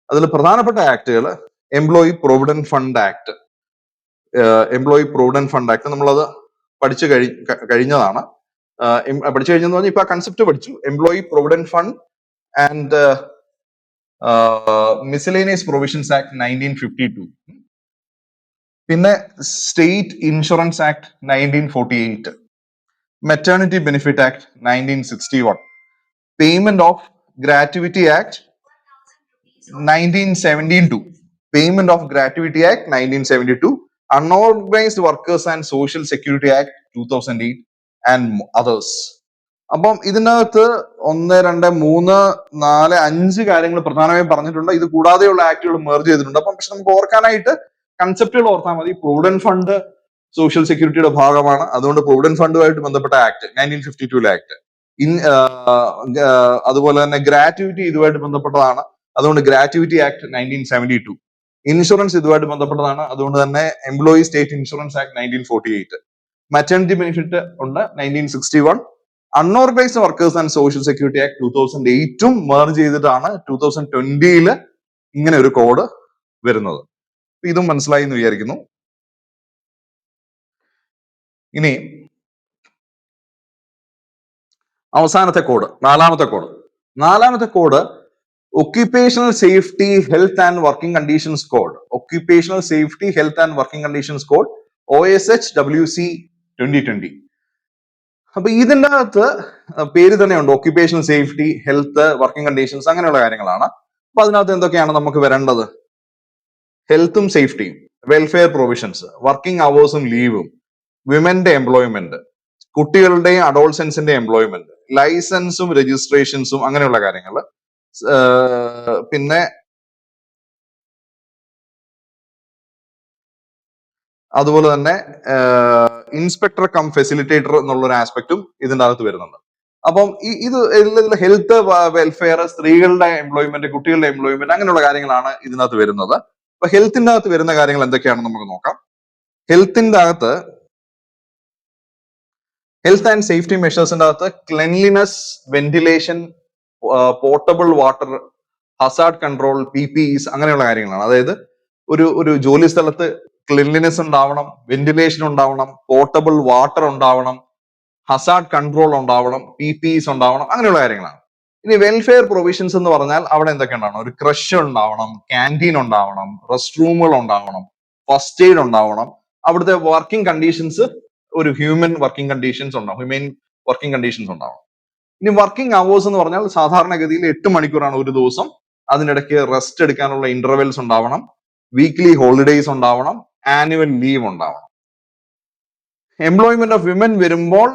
അതിൽ പ്രധാനപ്പെട്ട ആക്ടുകൾ എംപ്ലോയി പ്രൊവിഡന്റ് ഫണ്ട് ആക്ട്. നമ്മളത് പഠിച്ചു കഴിഞ്ഞതാണ്. പഠിച്ചു കഴിഞ്ഞെന്ന് പറഞ്ഞാൽ ഇപ്പൊ ആ കൺസെപ്റ്റ് പഠിച്ചു. Employee provident fund and miscellaneous provisions act 1952. പിന്നെ state insurance act 1948, maternity benefit act 1961, payment of gratuity act 1972, payment of gratuity act 1972, unorganised workers and social security act 2008 and others. അപ്പം ഇതിനകത്ത് 1, 2, 3, 4, 5 കാര്യങ്ങൾ പ്രധാനമായും പറഞ്ഞിട്ടുണ്ട്. ഇത് കൂടാതെയുള്ള ആക്ടുകൾ മെർജ് ചെയ്തിട്ടുണ്ട്. അപ്പം പക്ഷെ നമുക്ക് ഓർക്കാനായിട്ട് കൺസെപ്റ്റുകൾ ഓർത്താൽ മതി. പ്രൊവിഡന്റ് ഫണ്ട് സോഷ്യൽ സെക്യൂരിറ്റിയുടെ ഭാഗമാണ്. അതുകൊണ്ട് പ്രൊവിഡന്റ് ഫണ്ടുമായിട്ട് ബന്ധപ്പെട്ട ആക്ട് 1952 ആക്ട്. അതുപോലെ തന്നെ ഗ്രാറ്റുവിറ്റി ഇതുമായിട്ട് ബന്ധപ്പെട്ടതാണ്. അതുകൊണ്ട് ഗ്രാറ്റുവിറ്റി ആക്ട് 1972. ഇൻഷുറൻസ് ഇതുമായിട്ട് ബന്ധപ്പെട്ടതാണ്. അതുകൊണ്ട് തന്നെ employee state insurance act 1948. Maternity benefit ഉണ്ട് 1961. Unorganised workers and social security act 2008 merge ചെയ്തിട്ടാണ് 2020 ഇങ്ങനെ ഒരു കോഡ് വരുന്നത്. ഇതും മനസ്സിലായി എന്ന് വിചാരിക്കുന്നു. ഇനി അവസാനത്തെ കോഡ്, നാലാമത്തെ code occupational safety health and working conditions code. Occupational safety health and working conditions code OSHWC 2020. അപ്പൊ ഇതിൻ്റെ അകത്ത് പേര് തന്നെ ഉണ്ട്, occupational safety health working conditions, അങ്ങനെയുള്ള കാര്യങ്ങളാണ്. അപ്പൊ അതിനകത്ത് എന്തൊക്കെയാണ് നമുക്ക് വരേണ്ടത്? ഹെൽത്തും സേഫ്റ്റിയും, വെൽഫെയർ പ്രൊവിഷൻസ്, വർക്കിംഗ് അവേഴ്സും ലീവും, വിമന്റെ എംപ്ലോയ്മെന്റ്, കുട്ടികളുടെയും അഡോൾസൻസിന്റെ എംപ്ലോയ്മെന്റ്, ലൈസൻസും രജിസ്ട്രേഷൻസും, അങ്ങനെയുള്ള കാര്യങ്ങൾ. പിന്നെ അതുപോലെ തന്നെ ഇൻസ്പെക്ടർ കം ഫെസിലിറ്റേറ്റർ എന്നുള്ളൊരു ആസ്പെക്റ്റും ഇതിൻ്റെ അകത്ത് വരുന്നുണ്ട്. അപ്പം ഇത് ഹെൽത്ത്, വെൽഫെയർ, സ്ത്രീകളുടെ എംപ്ലോയ്മെന്റ്, കുട്ടികളുടെ എംപ്ലോയ്മെന്റ്, അങ്ങനെയുള്ള കാര്യങ്ങളാണ് ഇതിനകത്ത് വരുന്നത്. അപ്പൊ ഹെൽത്തിന്റെ അകത്ത് വരുന്ന കാര്യങ്ങൾ എന്തൊക്കെയാണെന്ന് നമുക്ക് നോക്കാം. ഹെൽത്തിന്റെ അകത്ത്, ഹെൽത്ത് ആൻഡ് സേഫ്റ്റി മെഷേഴ്സിന്റെ അകത്ത് cleanliness, ventilation, portable water, Hazard control, PPEs, അങ്ങനെയുള്ള കാര്യങ്ങളാണ്. അതായത് ഒരു ജോലി സ്ഥലത്ത് ക്ലെൻലിനെസ് ഉണ്ടാവണം, വെന്റിലേഷൻ ഉണ്ടാവണം, പോർട്ടബിൾ വാട്ടർ ഉണ്ടാവണം, ഹസാർഡ് കൺട്രോൾ ഉണ്ടാവണം, PPEs ഉണ്ടാവണം, അങ്ങനെയുള്ള കാര്യങ്ങളാണ്. ഇനി വെൽഫെയർ പ്രൊവിഷൻസ് എന്ന് പറഞ്ഞാൽ അവിടെ എന്തൊക്കെ ഉണ്ടാവണം? ഒരു ക്രഷ് ഉണ്ടാവണം, ക്യാൻറ്റീൻ ഉണ്ടാവണം, റെസ്റ്റ് റൂമുകൾ ഉണ്ടാവണം, ഫസ്റ്റ് എയ്ഡ് ഉണ്ടാവണം. അവിടുത്തെ വർക്കിംഗ് കണ്ടീഷൻസ് ഒരു ഹ്യൂമൻ വർക്കിംഗ് കണ്ടീഷൻസ് ഉണ്ടാവണം. ഇനി വർക്കിംഗ് അവേഴ്സ് എന്ന് പറഞ്ഞാൽ സാധാരണഗതിയിൽ 8 മണിക്കൂറാണ് ഒരു ദിവസം അതിനിടയ്ക്ക് റെസ്റ്റ് എടുക്കാനുള്ള ഇന്റർവെൽസ് ഉണ്ടാവണം, വീക്ക്ലി ഹോളിഡേയ്സ് ഉണ്ടാവണം, ആനുവൽ ലീവ് ഉണ്ടാവണം. എംപ്ലോയ്മെന്റ് ഓഫ് വിമൻ വരുമ്പോൾ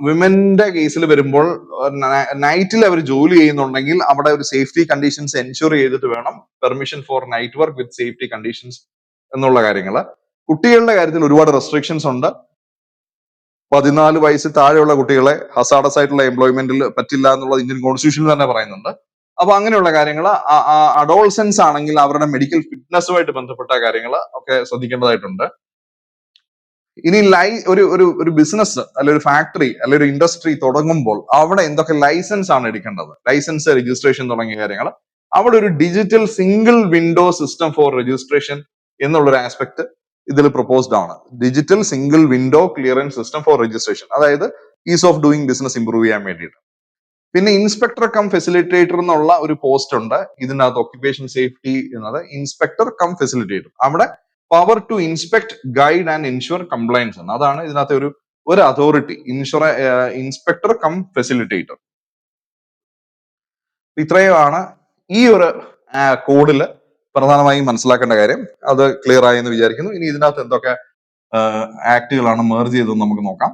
വിമന്റെ കേസിൽ വരുമ്പോൾ നൈറ്റിൽ അവർ ജോലി ചെയ്യുന്നുണ്ടെങ്കിൽ അവിടെ ഒരു സേഫ്റ്റി കണ്ടീഷൻസ് എൻഷുർ ചെയ്തിട്ട് വേണം permission four night work with safety conditions എന്നുള്ള കാര്യങ്ങൾ. കുട്ടികളുടെ കാര്യത്തിൽ ഒരുപാട് റെസ്ട്രിക്ഷൻസ് ഉണ്ട്. 14 വയസ്സിൽ താഴെയുള്ള കുട്ടികളെ ഹസാഡസ് ആയിട്ടുള്ള എംപ്ലോയ്മെന്റിൽ പറ്റില്ല എന്നുള്ളത് ഇന്ത്യൻ കോൺസ്റ്റിറ്റ്യൂഷനിൽ തന്നെ പറയുന്നുണ്ട്. അപ്പൊ അങ്ങനെയുള്ള കാര്യങ്ങൾ, അഡോൾസൻസ് ആണെങ്കിൽ അവരുടെ മെഡിക്കൽ ഫിറ്റ്നസുമായിട്ട് ബന്ധപ്പെട്ട കാര്യങ്ങൾ ഒക്കെ ശ്രദ്ധിക്കേണ്ടതായിട്ടുണ്ട്. ഇനി ഒരു ഒരു ഒരു ബിസിനസ് അല്ലെ ഒരു ഫാക്ടറി അല്ലെ ഒരു ഇൻഡസ്ട്രി തുടങ്ങുമ്പോൾ അവിടെ എന്തൊക്കെ ലൈസൻസ് ആണ് എടുക്കേണ്ടത്, ലൈസൻസ്, രജിസ്ട്രേഷൻ തുടങ്ങിയ കാര്യങ്ങൾ, അവിടെ ഒരു digital single window system for registration എന്നുള്ളൊരു ആസ്പെക്ട് ഇതിൽ പ്രൊപ്പോസ്ഡ് ആണ്. Digital single window clearance system for registration, അതായത് ease of doing business improve ചെയ്യാൻ വേണ്ടിയിട്ട്. പിന്നെ ഇൻസ്പെക്ടർ കം ഫെസിലിറ്റേറ്റർ എന്നുള്ള ഒരു പോസ്റ്റ് ഉണ്ട് ഇതിനകത്ത്. ഒക്യുപേഷൻ സേഫ്റ്റി എന്നത് ഇൻസ്പെക്ടർ കം ഫെസിലിറ്റേറ്റർ, അവിടെ power to inspect, guide and insure compliance ആണ്. അതാണ് ഇതിനകത്തെ ഒരു അതോറിറ്റി, ഇൻസ്പെക്ടർ കം ഫെസിലിറ്റേറ്റർ. ഇത്രയുമാണ് ഈ ഒരു കോഡില് പ്രധാനമായും മനസ്സിലാക്കേണ്ട കാര്യം. അത് ക്ലിയർ ആയി എന്ന് വിചാരിക്കുന്നു. ഇനി ഇതിനകത്ത് എന്തൊക്കെ ആക്ടുകളാണ് മെർജ് ചെയ്തതെന്ന് നമുക്ക് നോക്കാം.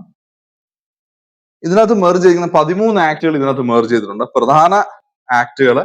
ഇതിനകത്ത് മെർജ് ചെയ്തിരിക്കുന്ന 13 ആക്ടുകൾ ഇതിനകത്ത് മെർജ് ചെയ്തിട്ടുണ്ട്. പ്രധാന ആക്ടുകൾ: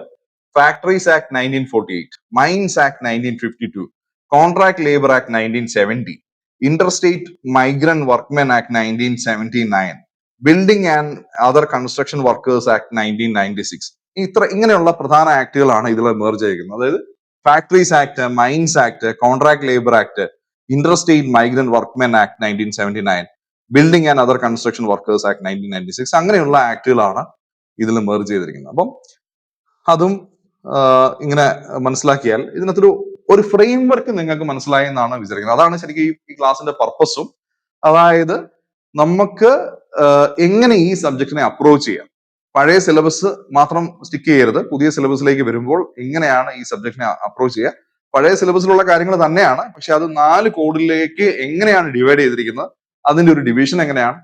factories act 1948, mines act 1952, contract labour act 1970, interstate migrant workmen act 1979, building and other construction workers act 1996. ഇങ്ങനെയുള്ള പ്രധാന ആക്ടുകളാണ് ഇതിൽ മെർജ് ചെയ്തിരിക്കുന്നത്. അതായത് factories act, mines act, contract labour act, interstate migrant workmen act 1979, building and other construction workers act 1996. അങ്ങനെയുള്ള ആക്ടുകളാണ് ഇതിൽ merge ചെയ്തിരിക്കുന്നത്. അപ്പം അതും ഇങ്ങനെ മനസ്സിലാക്കിയാൽ ഇതിനകത്തൊരു ഫ്രെയിം വർക്ക് നിങ്ങൾക്ക് മനസ്സിലായി എന്നാണ് വിചാരിക്കുന്നത്. അതാണ് ശരിക്കും ഈ ക്ലാസിന്റെ പർപ്പസും. അതായത് നമുക്ക് എങ്ങനെ ഈ സബ്ജക്റ്റിനെ അപ്രോച്ച് ചെയ്യാം. പഴയ സിലബസ് മാത്രം സ്റ്റിക്ക് ചെയ്യരുത്. പുതിയ സിലബസിലേക്ക് വരുമ്പോൾ എങ്ങനെയാണ് ഈ സബ്ജക്റ്റിനെ അപ്രോച്ച് ചെയ്യുക. പഴയ സിലബസിലുള്ള കാര്യങ്ങൾ തന്നെയാണ്, പക്ഷെ അത് 4 കോഡിലേക്ക് എങ്ങനെയാണ് ഡിവൈഡ് ചെയ്തിരിക്കുന്നത്, അതിന്റെ ഒരു ഡിവിഷൻ എങ്ങനെയാണ്,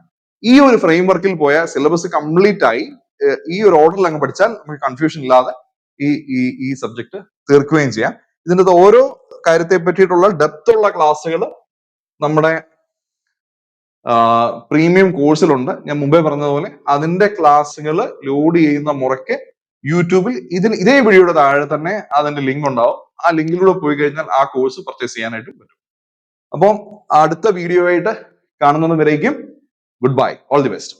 ഈ ഒരു ഫ്രെയിം വർക്കിൽ പോയ സിലബസ് കംപ്ലീറ്റ് ആയി ഈ ഒരു ഓർഡറിൽ അങ്ങ് പഠിച്ചാൽ നമുക്ക് കൺഫ്യൂഷൻ ഇല്ലാതെ ഈ സബ്ജക്ട് തീർക്കുകയും ചെയ്യാം. ഇതിൻ്റെ ഓരോ കാര്യത്തെ പറ്റിയിട്ടുള്ള ഡെപ്ത് ഉള്ള ക്ലാസ്സുകൾ നമ്മുടെ പ്രീമിയം കോഴ്സിലുണ്ട്. ഞാൻ മുമ്പേ പറഞ്ഞതുപോലെ അതിന്റെ ക്ലാസ്സുകൾ ലോഡ് ചെയ്യുന്ന മുറയ്ക്ക് യൂട്യൂബിൽ ഇതേ വീഡിയോയുടെ താഴെ തന്നെ അതിന്റെ ലിങ്ക് ഉണ്ടാവും. ആ ലിങ്കിലൂടെ പോയി കഴിഞ്ഞാൽ ആ കോഴ്സ് പർച്ചേസ് ചെയ്യാനായിട്ട് പറ്റും. അപ്പം അടുത്ത വീഡിയോ ആയിട്ട് കാണുന്നത് വരേക്കും good bye, all the best.